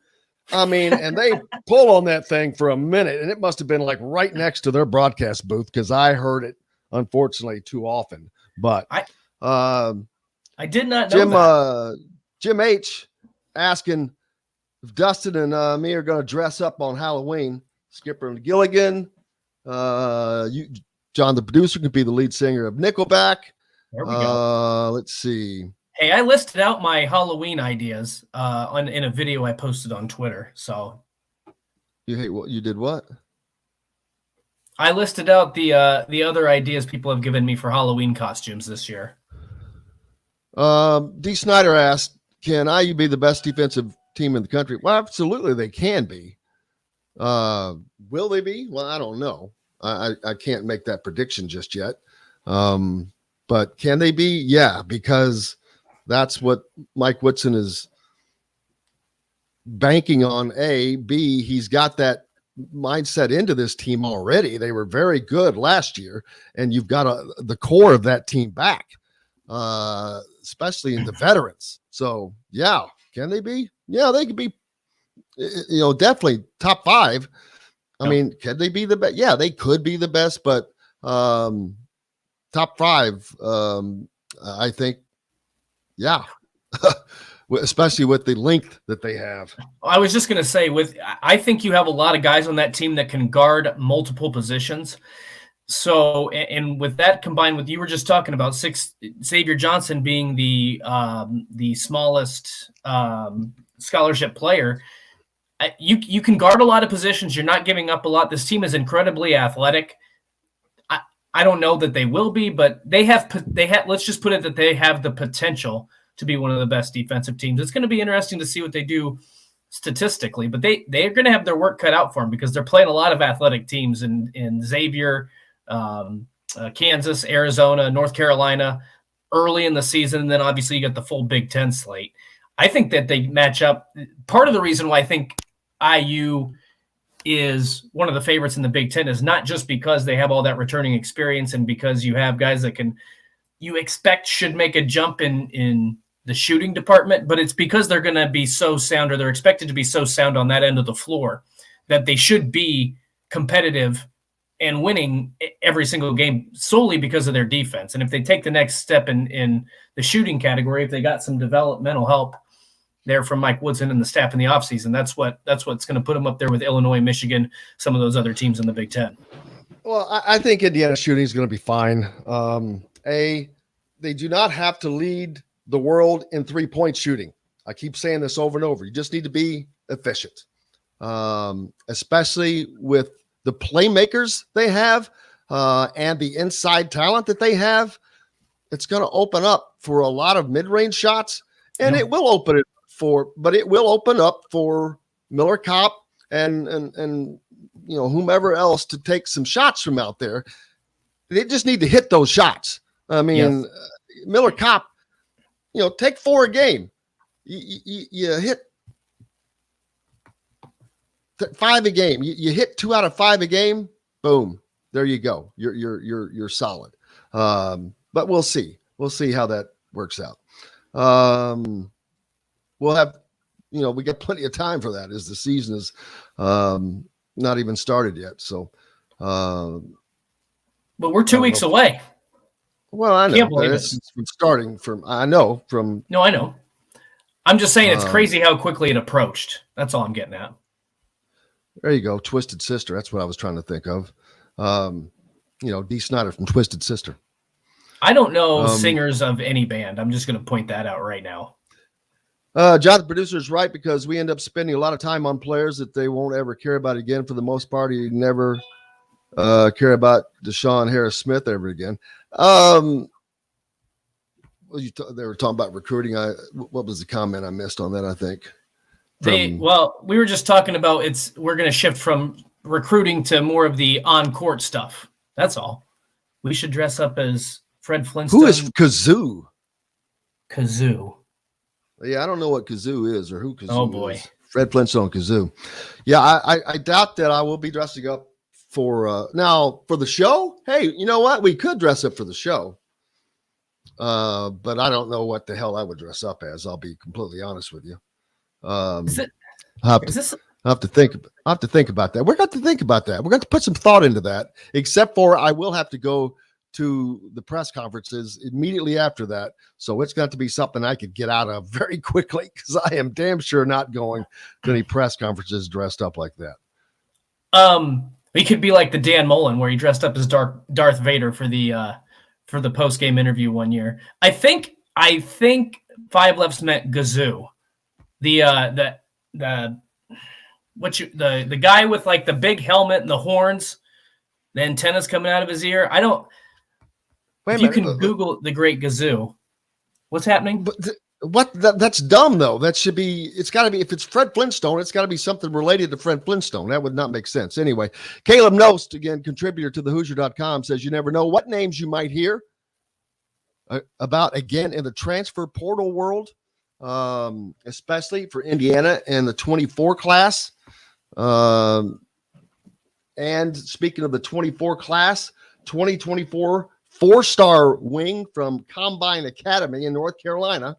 Speaker 5: I mean, and they pull on that thing for a minute, and it must have been like right next to their broadcast booth because I heard it unfortunately too often. But
Speaker 6: I did not know that.
Speaker 5: Jim H asking if Dustin and me are going to dress up on Halloween. Skipper and Gilligan, John the producer could be the lead singer of Nickelback.
Speaker 6: There we go.
Speaker 5: Let's see.
Speaker 6: Hey, I listed out my Halloween ideas in a video I posted on Twitter. So
Speaker 5: You did what?
Speaker 6: I listed out the other ideas people have given me for Halloween costumes this year.
Speaker 5: D. Snyder asked, "Can IU be the best defensive team in the country?" Well, absolutely, they can be. Will they be? Well, I don't know. I can't make that prediction just yet. But can they be? Yeah, because that's what Mike Woodson is banking on. A, B, he's got that mindset into this team already. They were very good last year, and you've got the core of that team back, especially in the veterans. So, yeah, can they be? Yeah, they could be, definitely top 5. I mean, can they be the best? Yeah, they could be the best, but top 5, I think, yeah, especially with the length that they have.
Speaker 6: I was just going to say, I think you have a lot of guys on that team that can guard multiple positions. So, and with that combined with, you were just talking about Xavier Johnson being the smallest scholarship player. You can guard a lot of positions. You're not giving up a lot. This team is incredibly athletic. I don't know that they will be, but they have. Let's just put it that they have the potential to be one of the best defensive teams. It's going to be interesting to see what they do statistically, but they're going to have their work cut out for them because they're playing a lot of athletic teams in Xavier, Kansas, Arizona, North Carolina early in the season. And then obviously you got the full Big Ten slate. I think that they match up. Part of the reason why I think IU is one of the favorites in the Big Ten is not just because they have all that returning experience and because you have guys that you expect should make a jump in the shooting department, but it's because they're going to be so sound, or they're expected to be so sound on that end of the floor that they should be competitive and winning every single game solely because of their defense. And if they take the next step in the shooting category, if they got some developmental help there from Mike Woodson and the staff in the offseason, that's what's going to put them up there with Illinois, Michigan, some of those other teams in the Big Ten.
Speaker 5: Well, I think Indiana shooting is going to be fine. They do not have to lead the world in 3-point shooting. I keep saying this over and over. You just need to be efficient, especially with the playmakers they have and the inside talent that they have. It's going to open up for a lot of mid-range shots, and it will open up for Miller Kopp and whomever else to take some shots from out there. They just need to hit those shots. I mean, Miller Kopp, take 4 a game. You hit 5 a game. You hit 2 out of 5 a game. Boom, there you go. You're solid. But we'll see. We'll see how that works out. We'll have, we got plenty of time for that as the season is not even started yet. So,
Speaker 6: but we're 2 weeks away.
Speaker 5: Well, I know it's starting from. I know.
Speaker 6: I'm just saying it's crazy how quickly it approached. That's all I'm getting at.
Speaker 5: There you go, Twisted Sister. That's what I was trying to think of. Dee Snyder from Twisted Sister.
Speaker 6: I don't know singers of any band. I'm just going to point that out right now.
Speaker 5: John, the producer, is right because we end up spending a lot of time on players that they won't ever care about again. For the most part, you never care about Deshaun Harris-Smith ever again. They were talking about recruiting. What was the comment I missed on that? I think
Speaker 6: We were just talking about we're going to shift from recruiting to more of the on-court stuff. That's all. We should dress up as Fred Flintstone.
Speaker 5: Who is Kazoo?
Speaker 6: Kazoo.
Speaker 5: Yeah, I don't know what Kazoo is or who Kazoo
Speaker 6: is.
Speaker 5: Is. Fred Flintstone Kazoo. Yeah, I doubt that I will be dressing up for the show. Hey, you know what? We could dress up for the show. But I don't know what the hell I would dress up as. I'll be completely honest with you. I have to think about that. We're going to think about that. We're going to put some thought into that, except for I will have to go to the press conferences immediately after that. So it's got to be something I could get out of very quickly, because I am damn sure not going to any press conferences dressed up like that.
Speaker 6: We could be like the Dan Mullen, where he dressed up as Darth Vader for the post-game interview one year. I think Five Left's meant Gazoo. The guy with like the big helmet and the horns, the antennas coming out of his ear. I don't. Wait a minute. You can Google the Great Gazoo. What's happening?
Speaker 5: That's dumb though. That should be. It's got to be. If it's Fred Flintstone, it's got to be something related to Fred Flintstone. That would not make sense. Anyway, Caleb Nost, again, contributor to the Hoosier.com, says you never know what names you might hear about again in the transfer portal world. Especially for Indiana and the 24 class. And speaking of the 24 class, 2024 4-star wing from Combine Academy in North Carolina,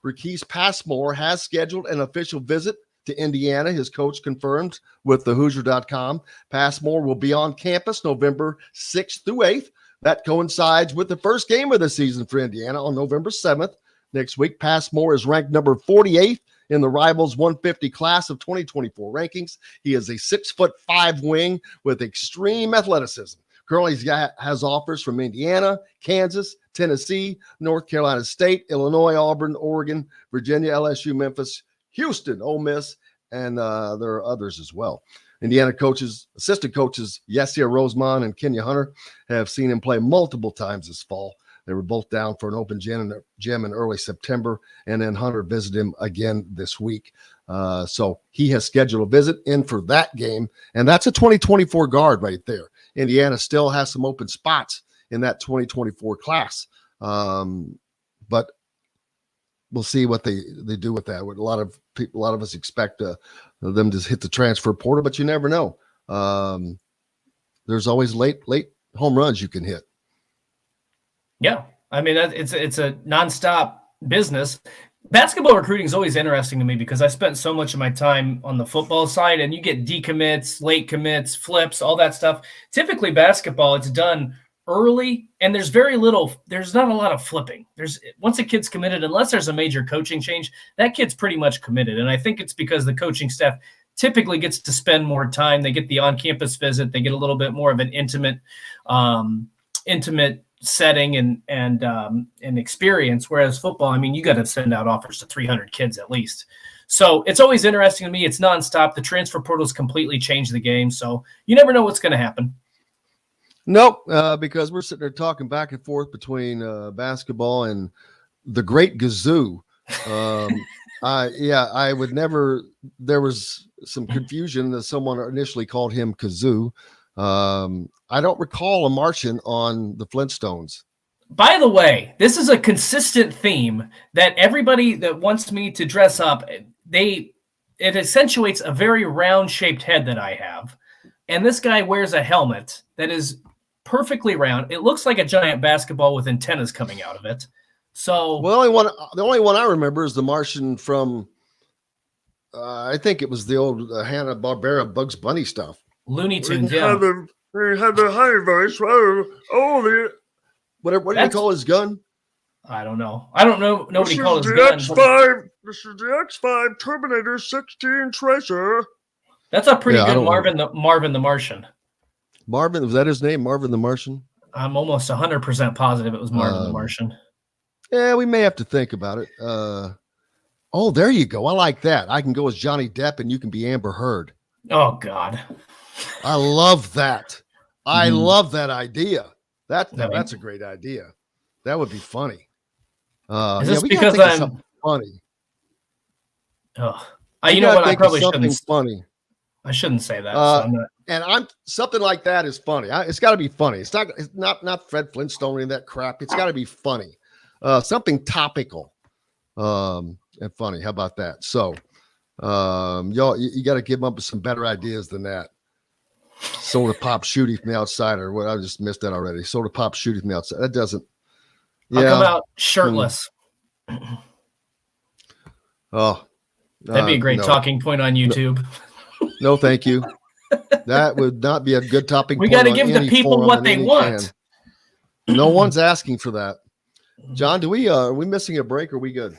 Speaker 5: Raquise Passmore, has scheduled an official visit to Indiana. His coach confirmed with the Hoosier.com. Passmore will be on campus November 6th through 8th. That coincides with the first game of the season for Indiana on November 7th. Next week, Passmore is ranked number 48 in the Rivals 150 class of 2024 rankings. He is a 6'5" wing with extreme athleticism. Currently, he has offers from Indiana, Kansas, Tennessee, North Carolina State, Illinois, Auburn, Oregon, Virginia, LSU, Memphis, Houston, Ole Miss, and there are others as well. Indiana assistant coaches Yasir Rosemond and Kenya Hunter have seen him play multiple times this fall. They were both down for an open gym in early September, and then Hunter visited him again this week. So he has scheduled a visit in for that game, and that's a 2024 guard right there. Indiana still has some open spots in that 2024 class, but we'll see what they do with that. A lot of us expect them to hit the transfer portal, but you never know. There's always late home runs you can hit.
Speaker 6: Yeah, I mean, it's a nonstop business. Basketball recruiting is always interesting to me because I spent so much of my time on the football side, and you get decommits, late commits, flips, all that stuff. Typically, basketball, it's done early, and there's not a lot of flipping. Once a kid's committed, unless there's a major coaching change, that kid's pretty much committed. And I think it's because the coaching staff typically gets to spend more time. They get the on-campus visit. They get a little bit more of an intimate setting and experience. Whereas football, I mean, you got to send out offers to 300 kids at least. So it's always interesting to me. It's nonstop. The transfer portal's completely changed the game. So you never know what's going to happen.
Speaker 5: Nope, because we're sitting there talking back and forth between basketball and the Great Gazoo. I would never. There was some confusion that someone initially called him Kazoo. I don't recall a Martian on the Flintstones.
Speaker 6: By the way, this is a consistent theme that everybody that wants me to dress up, it accentuates a very round-shaped head that I have. And this guy wears a helmet that is perfectly round. It looks like a giant basketball with antennas coming out of it. So,
Speaker 5: well, the only one I remember is the Martian from, I think it was the old Hanna-Barbera Bugs Bunny stuff.
Speaker 6: Looney Tunes, yeah.
Speaker 5: He had the high voice. What do you call his gun?
Speaker 6: I don't know. I don't know. Nobody calls his gun.
Speaker 5: This is the X5 Terminator 16 Tracer.
Speaker 6: That's a pretty good Marvin the Martian.
Speaker 5: Marvin, was that his name? Marvin the Martian?
Speaker 6: I'm almost 100% positive it was Marvin the Martian.
Speaker 5: Yeah, we may have to think about it. Oh, there you go. I like that. I can go as Johnny Depp and you can be Amber Heard.
Speaker 6: Oh, God.
Speaker 5: I love that. I love that idea. That's a great idea. That would be funny.
Speaker 6: Is this because I'm
Speaker 5: funny?
Speaker 6: Oh, You know what? I probably
Speaker 5: something
Speaker 6: shouldn't.
Speaker 5: Funny.
Speaker 6: I shouldn't say that. So I'm not.
Speaker 5: And something like that is funny. It's got to be funny. It's not Fred Flintstone and that crap. It's got to be funny. Something topical and funny. How about that? So, y'all, you got to give up with some better ideas than that. Soda pop shooting from the outside, or what? I just missed that already. Soda pop shooting from the outside. That doesn't.
Speaker 6: I'll come out shirtless.
Speaker 5: Oh,
Speaker 6: that'd be a great talking point on YouTube.
Speaker 5: No, thank you. That would not be a good topic.
Speaker 6: We got to give the people what they want.
Speaker 5: No one's asking for that. John, are we missing a break? Or are we good?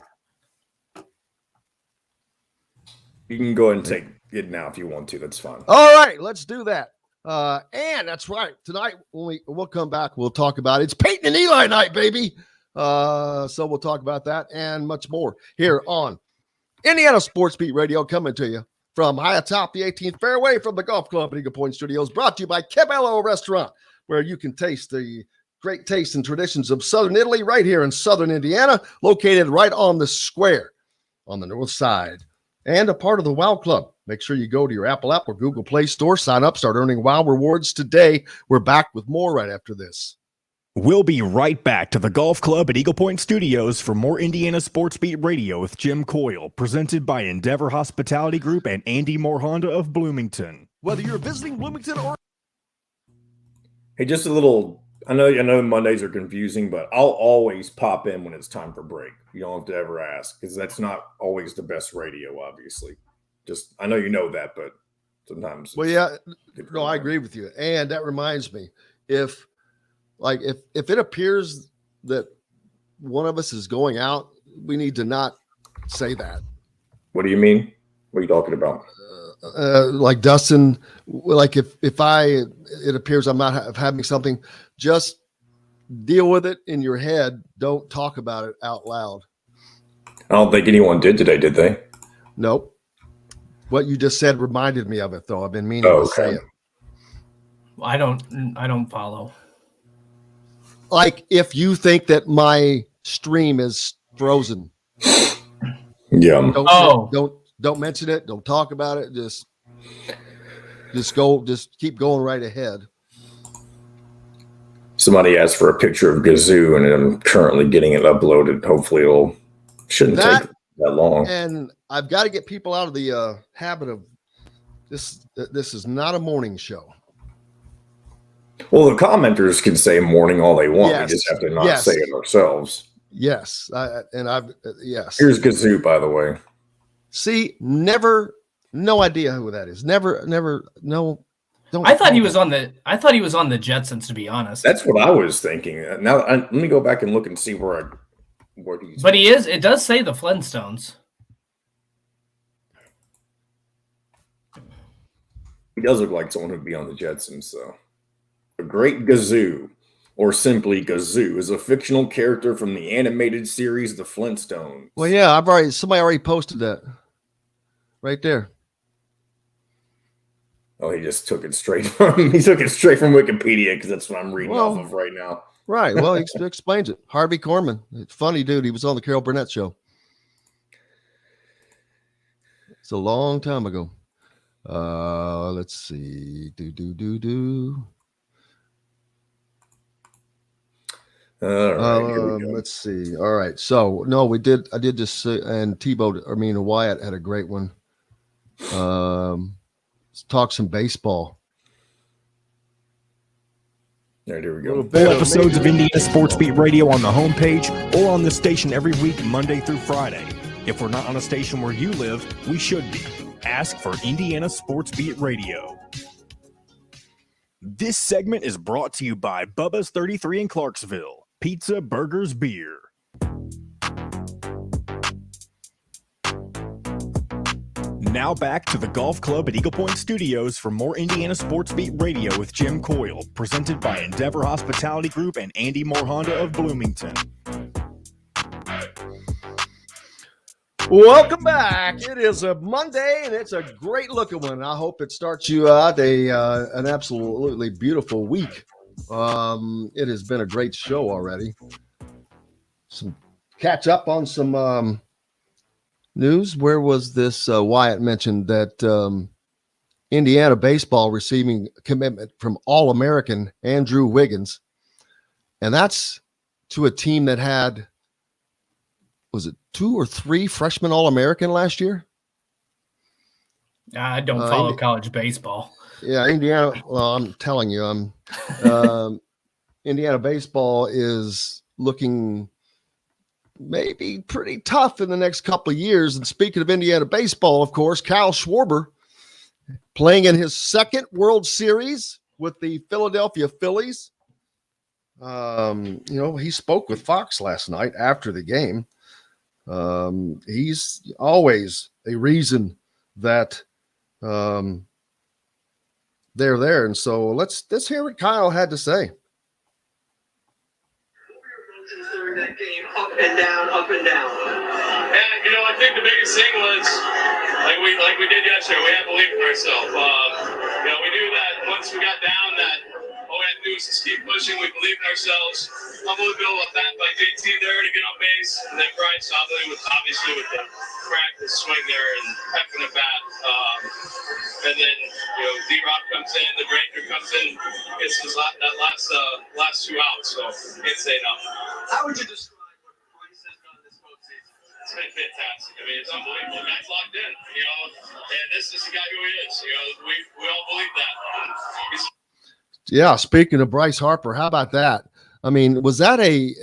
Speaker 9: You can go ahead and take it now if you want to. That's fine.
Speaker 5: All right, let's do that. And that's right. Tonight, when we'll come back, we'll talk about it's Peyton and Eli night, baby. So we'll talk about that and much more here on Indiana Sports Beat Radio, coming to you from high atop the 18th fairway from the Golf Club at Eagle Point Studios, brought to you by Cabello Restaurant, where you can taste the great taste and traditions of Southern Italy right here in Southern Indiana, located right on the square on the north side and a part of the WOW Club. Make sure you go to your Apple app or Google Play Store, sign up, start earning WOW rewards today. We're back with more right after this.
Speaker 1: We'll be right back to the Golf Club at Eagle Point Studios for more Indiana Sports Beat Radio with Jim Coyle, presented by Endeavor Hospitality Group and Andy Moore Honda of Bloomington.
Speaker 5: Whether you're visiting Bloomington or...
Speaker 9: Hey, just a little, I know Mondays are confusing, but I'll always pop in when it's time for break. You don't have to ever ask, because that's not always the best radio, obviously. Just, I know you know that, but sometimes.
Speaker 5: Well, yeah, no, I agree with you. And that reminds me, if it appears that one of us is going out, we need to not say that.
Speaker 9: What do you mean? What are you talking about?
Speaker 5: Like Dustin, like if it appears I'm not having something, just deal with it in your head. Don't talk about it out loud.
Speaker 9: I don't think anyone did today, did they?
Speaker 5: Nope. What you just said reminded me of it, though. I've been meaning to say it.
Speaker 6: I don't follow.
Speaker 5: Like if you think that my stream is frozen.
Speaker 9: Yeah.
Speaker 5: Don't mention it. Don't talk about it. Just keep going right ahead.
Speaker 9: Somebody asked for a picture of Gazoo, and I'm currently getting it uploaded. Hopefully shouldn't take that long.
Speaker 5: And I've got to get people out of the habit of this. This is not a morning show.
Speaker 9: Well, the commenters can say morning all they want.
Speaker 5: Yes.
Speaker 9: We just have to not say it ourselves.
Speaker 5: Yes. Yes.
Speaker 9: Here's Gazoo, by the way.
Speaker 5: See, no idea who that is. Never, no. Don't.
Speaker 6: I thought he was on the Jetsons, to be honest.
Speaker 9: That's what I was thinking. Now let me go back and look and see where he's.
Speaker 6: But he is. It does say the Flintstones.
Speaker 9: He does look like someone who'd be on the Jetsons, so. The Great Gazoo, or simply Gazoo, is a fictional character from the animated series The Flintstones.
Speaker 5: Well, yeah, somebody already posted that. Right there.
Speaker 9: Oh, he just took it straight from Wikipedia, because that's what I'm reading off of right now.
Speaker 5: Right. Well, he explains it. Harvey Korman. It's funny, dude. He was on the Carol Burnett show. It's a long time ago. Let's see.
Speaker 9: All right,
Speaker 5: let's see. All right. So no, I did just say, and Wyatt had a great one. Let's talk some baseball.
Speaker 9: There we go.
Speaker 1: Full episodes of Indiana Sports Beat Radio on the homepage or on the station every week, Monday through Friday. If we're not on a station where you live, we should be. Ask for Indiana Sports Beat Radio. This segment is brought to you by Bubba's 33 in Clarksville. Pizza, burgers, beer. Now back to the Golf Club at Eagle Point Studios for more Indiana Sports Beat Radio with Jim Coyle, presented by Endeavor Hospitality Group and Andy Moore Honda of Bloomington.
Speaker 5: Welcome back. It is a Monday, and it's a great looking one. I hope it starts you out an absolutely beautiful week. It has been a great show already. Some catch up on some news. Where was this? Wyatt mentioned that Indiana baseball receiving a commitment from All-American Andrew Wiggins. And that's to a team that had, was it 2 or 3 freshman All-American last year?
Speaker 6: I don't follow college baseball.
Speaker 5: Yeah, Indiana. Well, I'm telling you, Indiana baseball is looking maybe pretty tough in the next couple of years. And speaking of Indiana baseball, of course, Kyle Schwarber playing in his 2nd World Series with the Philadelphia Phillies. He spoke with Fox last night after the game. He's always a reason that they're there. And so let's hear what Kyle had to say.
Speaker 10: During that game, up and down, up and down.
Speaker 11: And I think the biggest thing was like we did yesterday. We had to believe in ourselves. We knew that once we got down, that all we had to do was just keep pushing. We believed in ourselves. Unbelievable at that by JT there to get on base, and then Bryce obviously with the practice swing there and pecking the bat. And then D-Rock comes in, the Ranger comes in, gets that last 2 outs. So can't say enough.
Speaker 10: How would you describe what Bryce has done this postseason?
Speaker 11: It's been fantastic. I mean, it's unbelievable. The guy's locked in, and this is the guy who he is. We all believe that.
Speaker 5: Yeah, speaking of Bryce Harper, how about that? I mean, was that a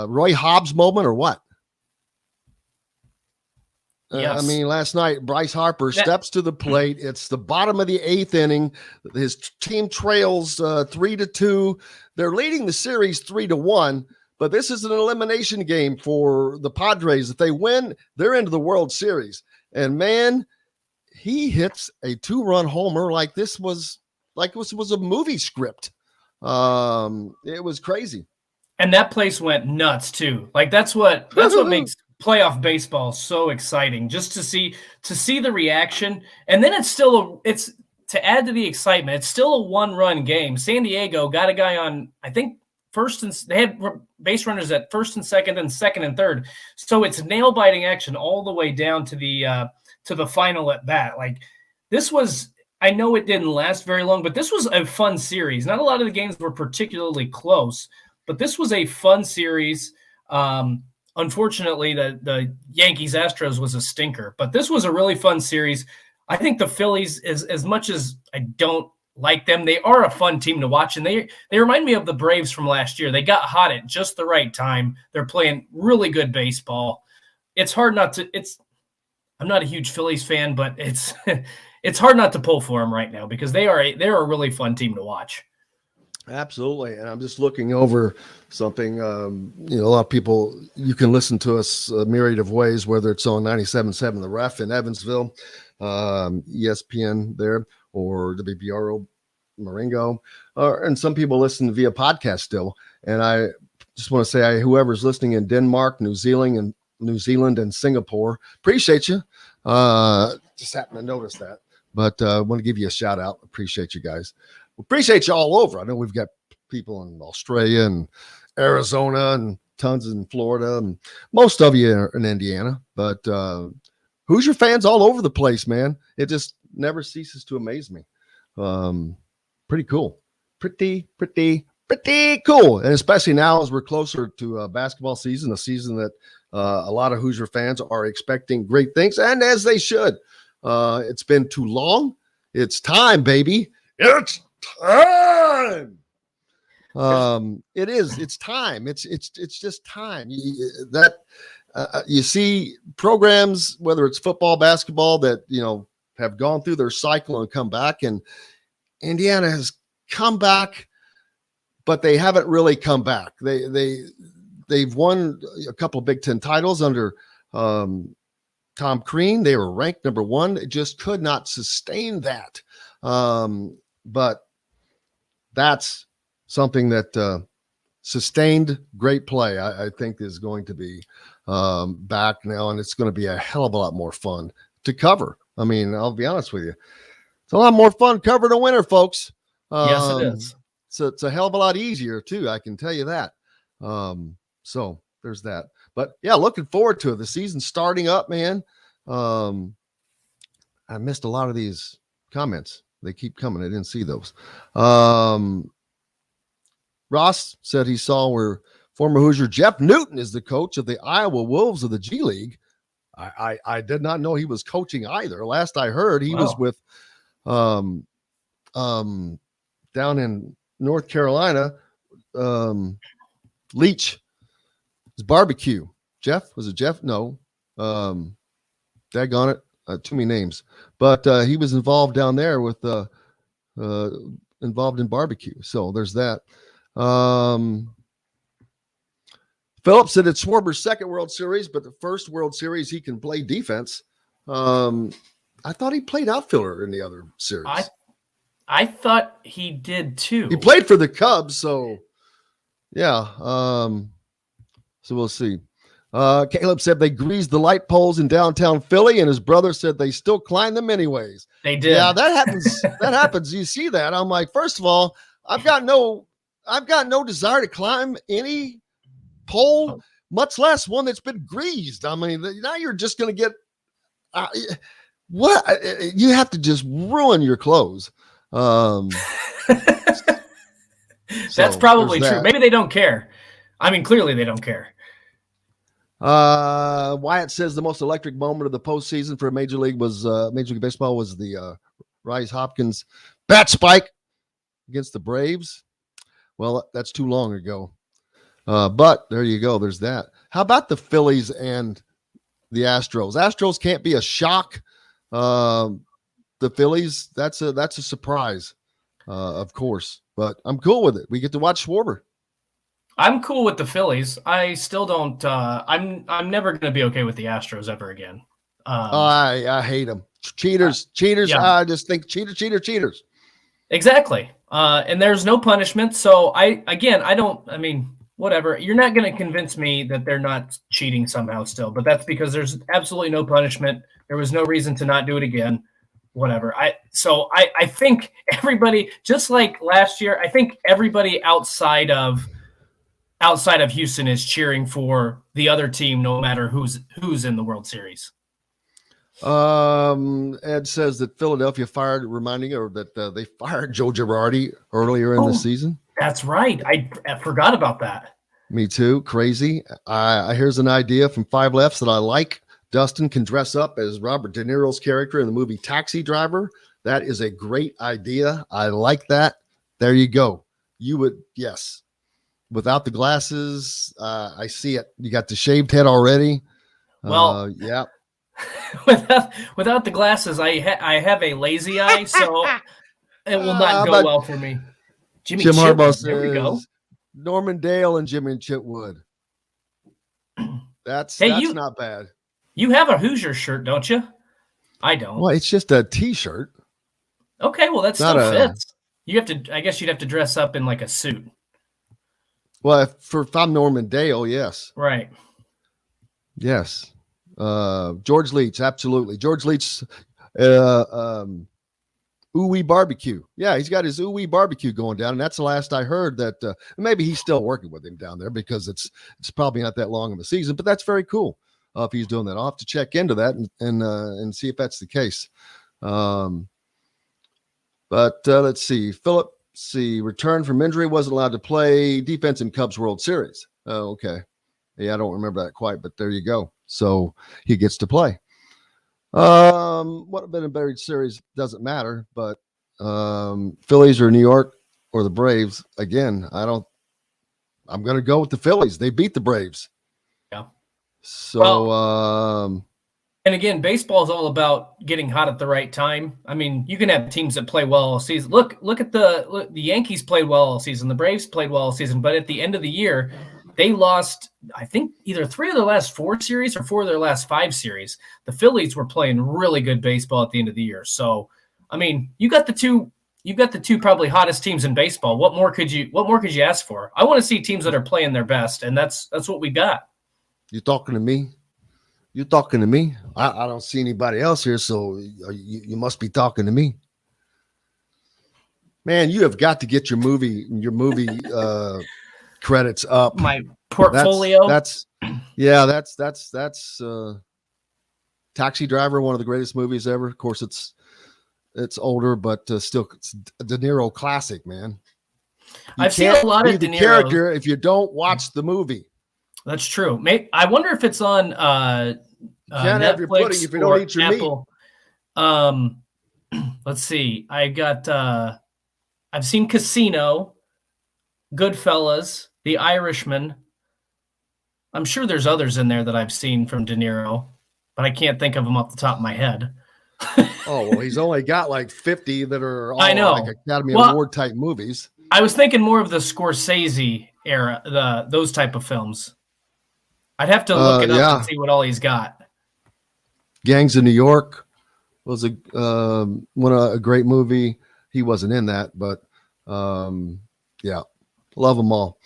Speaker 5: Roy Hobbs moment or what?
Speaker 6: Yes.
Speaker 5: I mean, last night, Bryce Harper steps to the plate. It's the bottom of the 8th inning. His team trails 3-2. They're leading the series 3-1, but this is an elimination game for the Padres. If they win, they're into the World Series. And man, he hits a 2-run homer like this was a movie script. It was crazy.
Speaker 6: And that place went nuts too. Like that's what makes playoff baseball so exciting, just to see the reaction. And then it's to add to the excitement, it's still a 1-run game. San Diego got a guy on, I think, first, and they had base runners at first and second and second and third. So it's nail biting action all the way down to the final at bat. Like this was, I know it didn't last very long, but this was a fun series. Not a lot of the games were particularly close, but this was a fun series. Unfortunately, the Yankees Astros was a stinker, but this was a really fun series. I think the Phillies, as much as I don't like them, they are a fun team to watch, and they remind me of the Braves from last year. They got hot at just the right time. They're playing really good baseball. It's hard not to. I'm not a huge Phillies fan, but it's hard not to pull for them right now because they're a really fun team to watch.
Speaker 5: Absolutely. And I'm just looking over something. A lot of people, you can listen to us a myriad of ways, whether it's on 97.7 The Ref in Evansville, ESPN there, or WBRO Marengo, and some people listen via podcast still. And I just want to say, whoever's listening in Denmark, New Zealand, and Singapore, appreciate you. Just happened to notice that, but I want to give you a shout out. Appreciate you guys. Appreciate you all over. I know we've got people in Australia and Arizona and tons in Florida, and most of you are in Indiana, but Hoosier fans all over the place, man. It just never ceases to amaze me. Pretty cool. Pretty cool. And especially now as we're closer to basketball season, a season that a lot of Hoosier fans are expecting great things, and as they should. It's been too long. It's time, baby. It's time. It is. It's time. It's just time. You see programs, whether it's football, basketball, that have gone through their cycle and come back, and Indiana has come back, but they haven't really come back. They've won a couple of Big Ten titles under Tom Crean. They were ranked number 1. It just could not sustain that. But that's something that sustained great play, I think, is going to be back now, and it's going to be a hell of a lot more fun to cover. I mean, I'll be honest with you. It's a lot more fun covering a winner, folks.
Speaker 6: Yes, it is.
Speaker 5: So it's a hell of a lot easier, too. I can tell you that. So there's that. But yeah, looking forward to it. The season's starting up, man. I missed a lot of these comments. They keep coming. I didn't see those. Ross said he saw where former Hoosier Jeff Newton is the coach of the Iowa Wolves of the G League. I did not know he was coaching either. Last I heard, he was with down in North Carolina, Leach. It's barbecue. Jeff? Was it Jeff? No. Daggone it. Too many names. But he was involved down there with involved in barbecue. So there's that. Philip said it's Schwarber's second World Series, but the first World Series he can play defense. I thought he played outfielder in the other series.
Speaker 6: I thought he did too.
Speaker 5: He played for the Cubs, so yeah. So we'll see. Caleb said they greased the light poles in downtown Philly, and his brother said they still climb them anyways.
Speaker 6: They did.
Speaker 5: Yeah, that happens. That happens. You see that? I'm like, first of all, I've got no desire to climb any pole, much less one that's been greased. I mean, now you're just going to get what you have to just ruin your clothes.
Speaker 6: That's probably true.
Speaker 5: That.
Speaker 6: Maybe they don't care. I mean, clearly they don't care.
Speaker 5: Wyatt says the most electric moment of the postseason for Major League Baseball was the Rice Hopkins bat spike against the Braves. Well, that's too long ago. But there you go. There's that. How about the Phillies and the Astros? Astros can't be a shock. The Phillies, that's a surprise, of course. But I'm cool with it. We get to watch Schwarber.
Speaker 6: I'm cool with the Phillies. I still don't. I'm never going to be okay with the Astros ever again.
Speaker 5: I hate them. Cheaters. Yeah. I just think cheaters.
Speaker 6: Exactly. And there's no punishment. So I mean, whatever. You're not going to convince me that they're not cheating somehow still, but that's because there's absolutely no punishment. There was no reason to not do it again. Whatever. I think everybody, just like last year, I think everybody outside of Houston is cheering for the other team, no matter who's in the World Series.
Speaker 5: Ed says that Philadelphia fired, reminding her that they fired Joe Girardi earlier in the season.
Speaker 6: That's right. I forgot about that.
Speaker 5: Me too. Crazy. Here's an idea from Five Lefts that I like. Dustin can dress up as Robert De Niro's character in the movie Taxi Driver. That is a great idea. I like that. There you go. You would, yes. Without the glasses, I see it. You got the shaved head already.
Speaker 6: Well,
Speaker 5: yeah.
Speaker 6: Without the glasses, I have a lazy eye, so it will not go well for me.
Speaker 5: Jim Harbaugh says,
Speaker 6: there we go.
Speaker 5: Norman Dale and Jimmy Chitwood. That's not bad.
Speaker 6: You have a Hoosier shirt, don't you? I don't.
Speaker 5: Well, it's just a T-shirt.
Speaker 6: Okay, well that still fits. You have to. I guess you'd have to dress up in like a suit.
Speaker 5: Well, if I'm Norman Dale, yes.
Speaker 6: Right.
Speaker 5: Yes. George Leach, absolutely. George Leach, ooh-wee barbecue. Yeah, he's got his ooh-wee barbecue going down, and that's the last I heard that maybe he's still working with him down there because it's probably not that long of a season, but that's very cool if he's doing that. I'll have to check into that and see if that's the case. But let's see. Philip, returned from injury, wasn't allowed to play defense in Cubs World Series. Oh, okay. Yeah, I don't remember that quite, but there you go. So he gets to play. What would have been a better series doesn't matter, but Phillies or New York or the Braves, again, I'm going to go with the Phillies. They beat the Braves.
Speaker 6: Yeah.
Speaker 5: So,
Speaker 6: and again, baseball is all about getting hot at the right time. I mean, you can have teams that play well all season. Look at the Yankees played well all season. The Braves played well all season, but at the end of the year, they lost, I think, either 3 of their last 4 series or 4 of their last 5 series. The Phillies were playing really good baseball at the end of the year. So, I mean, you got the two probably hottest teams in baseball. What more could you ask for? I want to see teams that are playing their best, and that's what we got.
Speaker 5: You talking to me? You talking to me? I don't see anybody else here, so you must be talking to me. Man, you have got to get your movie credits up.
Speaker 6: My portfolio.
Speaker 5: That's Taxi Driver, one of the greatest movies ever. Of course, it's older, but still, it's a De Niro classic, man.
Speaker 6: I've seen a lot of De Niro
Speaker 5: character if you don't watch the movie.
Speaker 6: That's true. I wonder if it's on
Speaker 5: can't have your pudding if you don't eat your
Speaker 6: Apple. Let's see. I've seen Casino, Goodfellas, The Irishman. I'm sure there's others in there that I've seen from De Niro, but I can't think of them off the top of my head.
Speaker 5: Oh, well, he's only got like 50 that are all
Speaker 6: I know.
Speaker 5: like Academy Award type movies.
Speaker 6: I was thinking more of the Scorsese era, those type of films. I'd have to look it up and see what all he's got.
Speaker 5: Gangs of New York was a great movie. He wasn't in that, but yeah, love them all.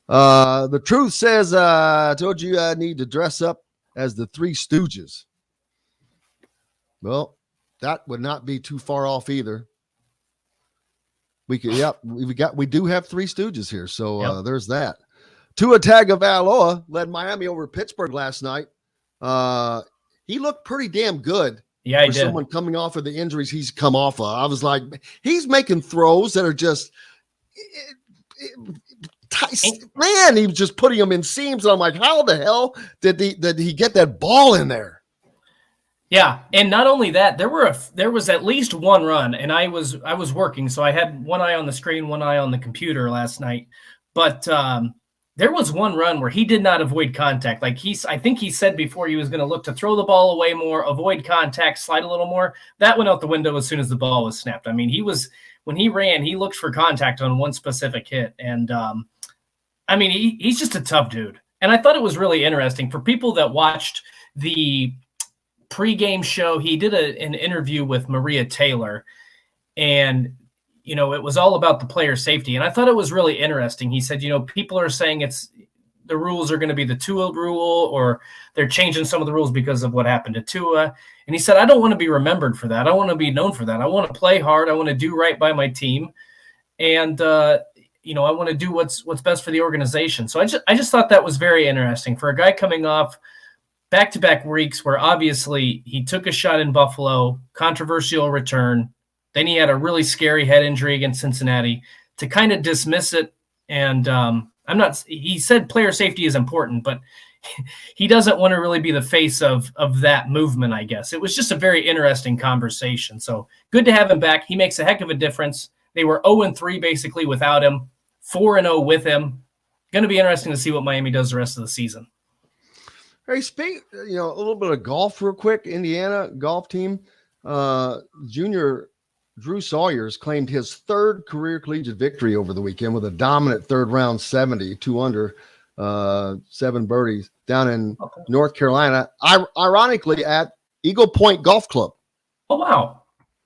Speaker 5: The Truth says, I told you I need to dress up as the Three Stooges. Well, that would not be too far off either. We do have Three Stooges here, so there's that. Tua Tagovailoa led Miami over Pittsburgh last night. He looked pretty damn good.
Speaker 6: Yeah,
Speaker 5: for someone coming off of the injuries he's come off of. I was like, he's making throws that are just, man, he was just putting them in seams. And I'm like, how the hell did he get that ball in there?
Speaker 6: Yeah, and not only that, there was at least one run, and I was working, so I had one eye on the screen, one eye on the computer last night. But there was one run where he did not avoid contact. Like I think he said before he was going to look to throw the ball away more, avoid contact, slide a little more. That went out the window as soon as the ball was snapped. I mean, when he ran, he looked for contact on one specific hit, and I mean, he's just a tough dude. And I thought it was really interesting for people that watched the pregame show. He did an interview with Maria Taylor, and it was all about the player safety. And I thought it was really interesting. He said, people are saying the rules are going to be the Tua rule, or they're changing some of the rules because of what happened to Tua. And he said, I don't want to be remembered for that. I want to be known for that. I want to play hard. I want to do right by my team. And, I want to do what's best for the organization. So I just thought that was very interesting for a guy coming off back-to-back weeks where obviously he took a shot in Buffalo, controversial return. Then he had a really scary head injury against Cincinnati to kind of dismiss it. And he said player safety is important, but he doesn't want to really be the face of that movement, I guess. It was just a very interesting conversation. So good to have him back. He makes a heck of a difference. They were 0-3 basically without him, 4-0 with him. Going to be interesting to see what Miami does the rest of the season.
Speaker 5: Hey, a little bit of golf real quick. Indiana golf team, junior Drew Sawyers claimed his third career collegiate victory over the weekend with a dominant third round 70, 2 under, 7 birdies down in North Carolina, ironically at Eagle Point Golf Club.
Speaker 6: Oh, wow.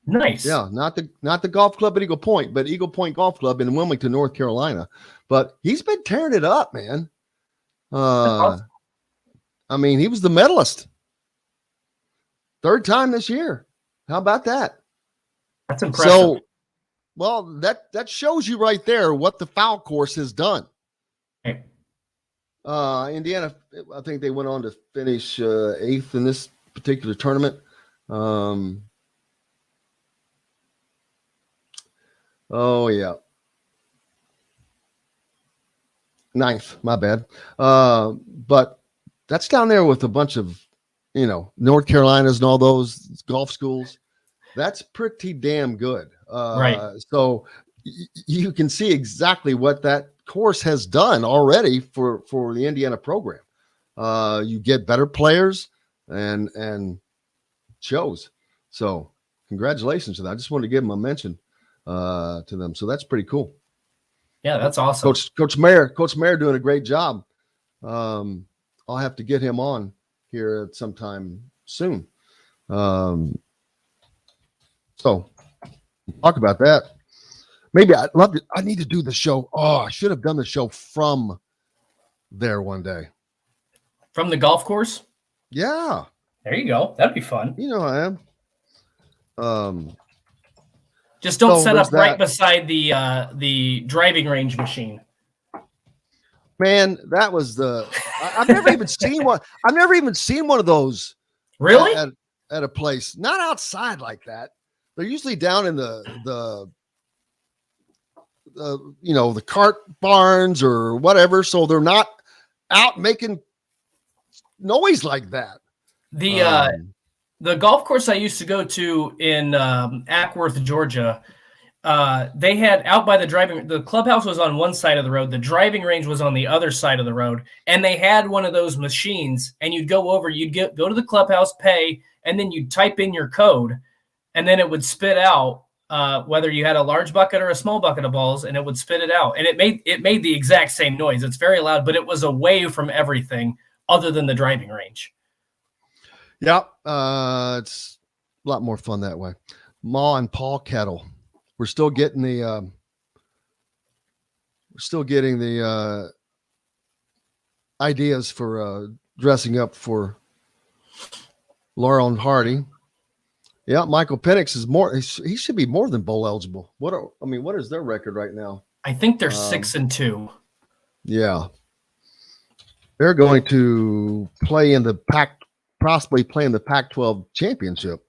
Speaker 6: Nice.
Speaker 5: Yeah, not the golf club at Eagle Point, but Eagle Point Golf Club in Wilmington, North Carolina. But he's been tearing it up, man. Awesome. I mean, he was the medalist. Third time this year. How about that?
Speaker 6: That's impressive.
Speaker 5: So, well, that shows you right there what the foul course has done.
Speaker 6: Okay.
Speaker 5: Indiana, I think they went on to finish 8th in this particular tournament. Oh, yeah. 9th, my bad. But that's down there with a bunch of, North Carolinas and all those golf schools. That's pretty damn good.
Speaker 6: Right.
Speaker 5: So you can see exactly what that course has done already for the Indiana program. You get better players and shows. So congratulations to that. I just wanted to give them a mention to them. So that's pretty cool.
Speaker 6: Yeah, that's awesome.
Speaker 5: Coach Mayer doing a great job. I'll have to get him on here at sometime soon. So talk about that. Maybe I need to do the show. Oh, I should have done the show from there one day.
Speaker 6: From the golf course?
Speaker 5: Yeah.
Speaker 6: There you go. That'd be fun.
Speaker 5: I am.
Speaker 6: Just don't set up right beside the driving range machine.
Speaker 5: Man, that was I've never even seen one. I've never even seen one of those.
Speaker 6: Really?
Speaker 5: At a place, not outside like that. They're usually down in the cart barns or whatever. So they're not out making noise like that.
Speaker 6: The golf course I used to go to in Ackworth, Georgia, they had out by the clubhouse was on one side of the road. The driving range was on the other side of the road. And they had one of those machines, and you'd go over, go to the clubhouse, pay, and then you'd type in your code, and then it would spit out whether you had a large bucket or a small bucket of balls, and it would spit it out. And it made the exact same noise. It's very loud, but it was away from everything other than the driving range.
Speaker 5: Yeah, it's a lot more fun that way. Ma and Paul Kettle. We're still getting the ideas for dressing up for Laurel and Hardy. Yeah, Michael Penix is more. He should be more than bowl eligible. What is their record right now?
Speaker 6: I think they're 6-2.
Speaker 5: Yeah, they're going to play in the possibly play in the Pac-12 championship,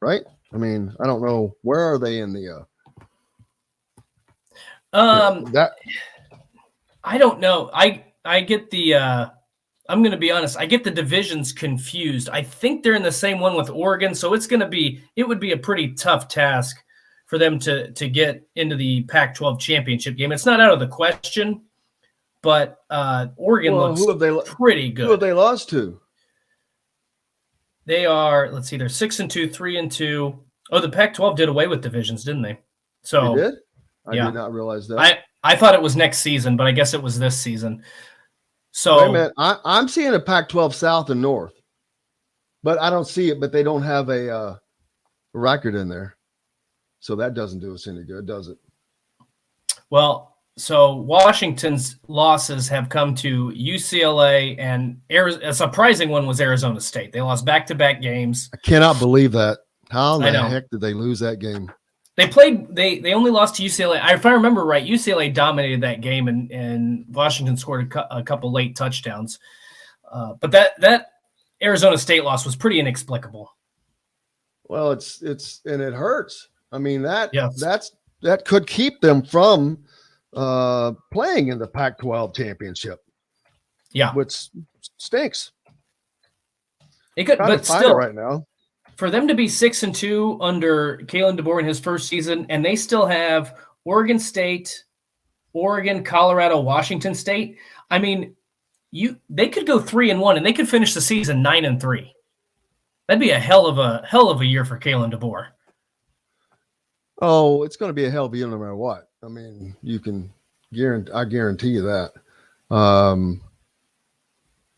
Speaker 5: right? I mean, I don't know. Where are they in the
Speaker 6: I don't know. I get the I'm going to be honest. I get the divisions confused. I think they're in the same one with Oregon, so it would be a pretty tough task for them to get into the Pac-12 championship game. It's not out of the question, but Oregon looks pretty good.
Speaker 5: Who have they lost to?
Speaker 6: They are, let's see, they're 6-2, 3-2. Oh, the Pac-12 did away with divisions, didn't they? So
Speaker 5: they did? I did not realize that.
Speaker 6: I thought it was next season, but I guess it was this season. So
Speaker 5: wait a minute. I'm seeing a Pac-12 South and North, but I don't see it. But they don't have a record in there, so that doesn't do us any good, does it?
Speaker 6: Well, so Washington's losses have come to UCLA, and a surprising one was Arizona State. They lost back-to-back games.
Speaker 5: I cannot believe that. How the heck did they lose that game?
Speaker 6: They only lost to UCLA. If I remember right, UCLA dominated that game, and Washington scored a couple late touchdowns. But that Arizona State loss was pretty inexplicable.
Speaker 5: Well, it's and it hurts. I mean, that could keep them from playing in the Pac-12 championship.
Speaker 6: Yeah,
Speaker 5: which stinks.
Speaker 6: It could, but still,
Speaker 5: right now,
Speaker 6: for them to be 6-2 under Kalen DeBoer in his first season, and they still have Oregon State, Oregon, Colorado, Washington State. I mean, they could go 3-1, and they could finish the season 9-3. That'd be a hell of a year for Kalen DeBoer.
Speaker 5: Oh, it's going to be a hell of a year no matter what. I mean, I guarantee you that.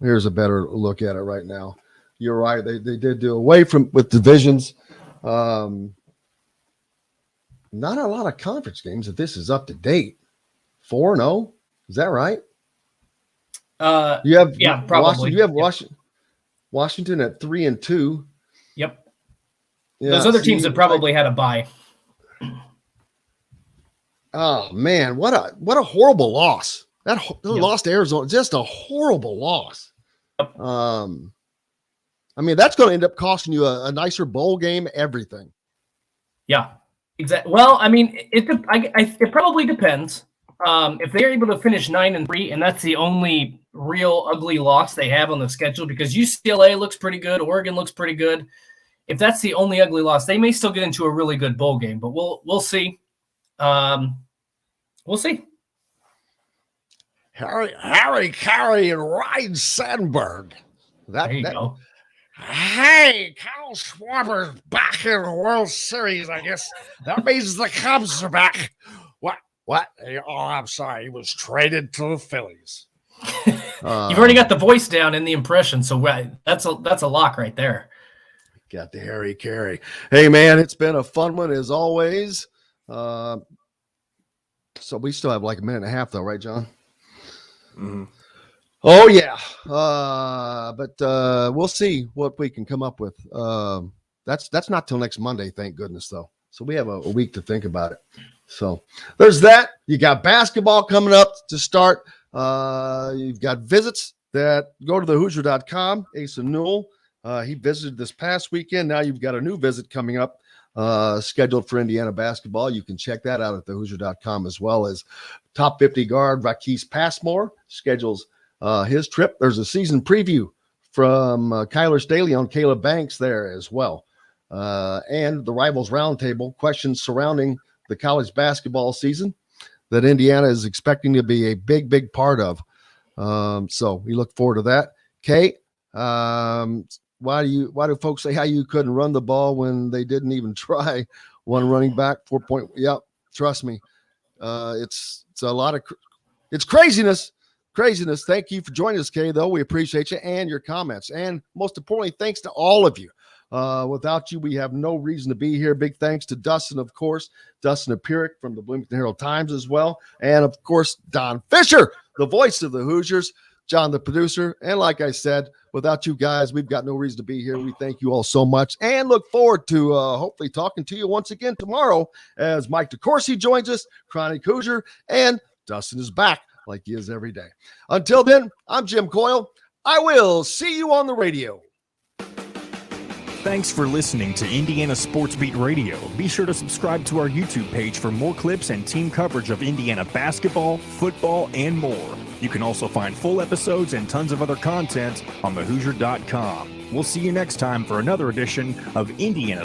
Speaker 5: Here's a better look at it right now. You're right. They did do away with divisions. Not a lot of conference games if this is up to date. 4-0. Is that right? You have
Speaker 6: probably.
Speaker 5: You have Washington at 3-2.
Speaker 6: Yep.
Speaker 5: Yeah,
Speaker 6: those other teams have probably had a bye.
Speaker 5: Oh man, what a horrible loss. They lost to Arizona. Just a horrible loss.
Speaker 6: Yep.
Speaker 5: I mean, that's going to end up costing you a nicer bowl game, everything.
Speaker 6: Yeah, exactly. Well, I mean, it probably depends. If they're able to finish 9-3, and that's the only real ugly loss they have on the schedule, because UCLA looks pretty good, Oregon looks pretty good. If that's the only ugly loss, they may still get into a really good bowl game, but we'll see. We'll see.
Speaker 4: Harry Carey and Ryan Sandberg.
Speaker 6: There you go.
Speaker 4: Hey, Kyle Schwarber's back in the World Series, I guess. That means the Cubs are back. What? Oh, I'm sorry. He was traded to the Phillies.
Speaker 6: You've already got the voice down in the impression, so that's a lock right there.
Speaker 5: Got the Harry Carey. Hey, man, it's been a fun one as always. So we still have like a minute and a half, though, right, John?
Speaker 9: Mm-hmm.
Speaker 5: Oh, yeah. But we'll see what we can come up with. That's not till next Monday, thank goodness, though. So we have a week to think about it. So there's that. You got basketball coming up to start. You've got visits that go to the Hoosier.com. Asa Newell, he visited this past weekend. Now you've got a new visit coming up scheduled for Indiana basketball. You can check that out at the Hoosier.com, as well as top 50 guard Rakis Passmore schedules his trip. There's a season preview from Kyler Staley on Caleb Banks there as well. And the Rivals Roundtable, questions surrounding the college basketball season that Indiana is expecting to be a big, big part of. So we look forward to that. Kate, why do folks say how you couldn't run the ball when they didn't even try? One running back, 4 point. Yep, trust me. It's a lot of it's craziness. Thank you for joining us, Kay, though. We appreciate you and your comments. And most importantly, thanks to all of you. Without you, we have no reason to be here. Big thanks to Dustin, of course, Dustin Dopirak from the Bloomington Herald-Times as well. And, of course, Don Fischer, the voice of the Hoosiers, John, the producer. And like I said, without you guys, we've got no reason to be here. We thank you all so much and look forward to hopefully talking to you once again tomorrow as Mike DeCourcy joins us, Chronic Hoosier, and Dustin is back like he is every day. Until then, I'm Jim Coyle. I will see you on the radio.
Speaker 1: Thanks for listening to Indiana Sports Beat Radio. Be sure to subscribe to our YouTube page for more clips and team coverage of Indiana basketball, football, and more. You can also find full episodes and tons of other content on thehoosier.com. We'll see you next time for another edition of Indiana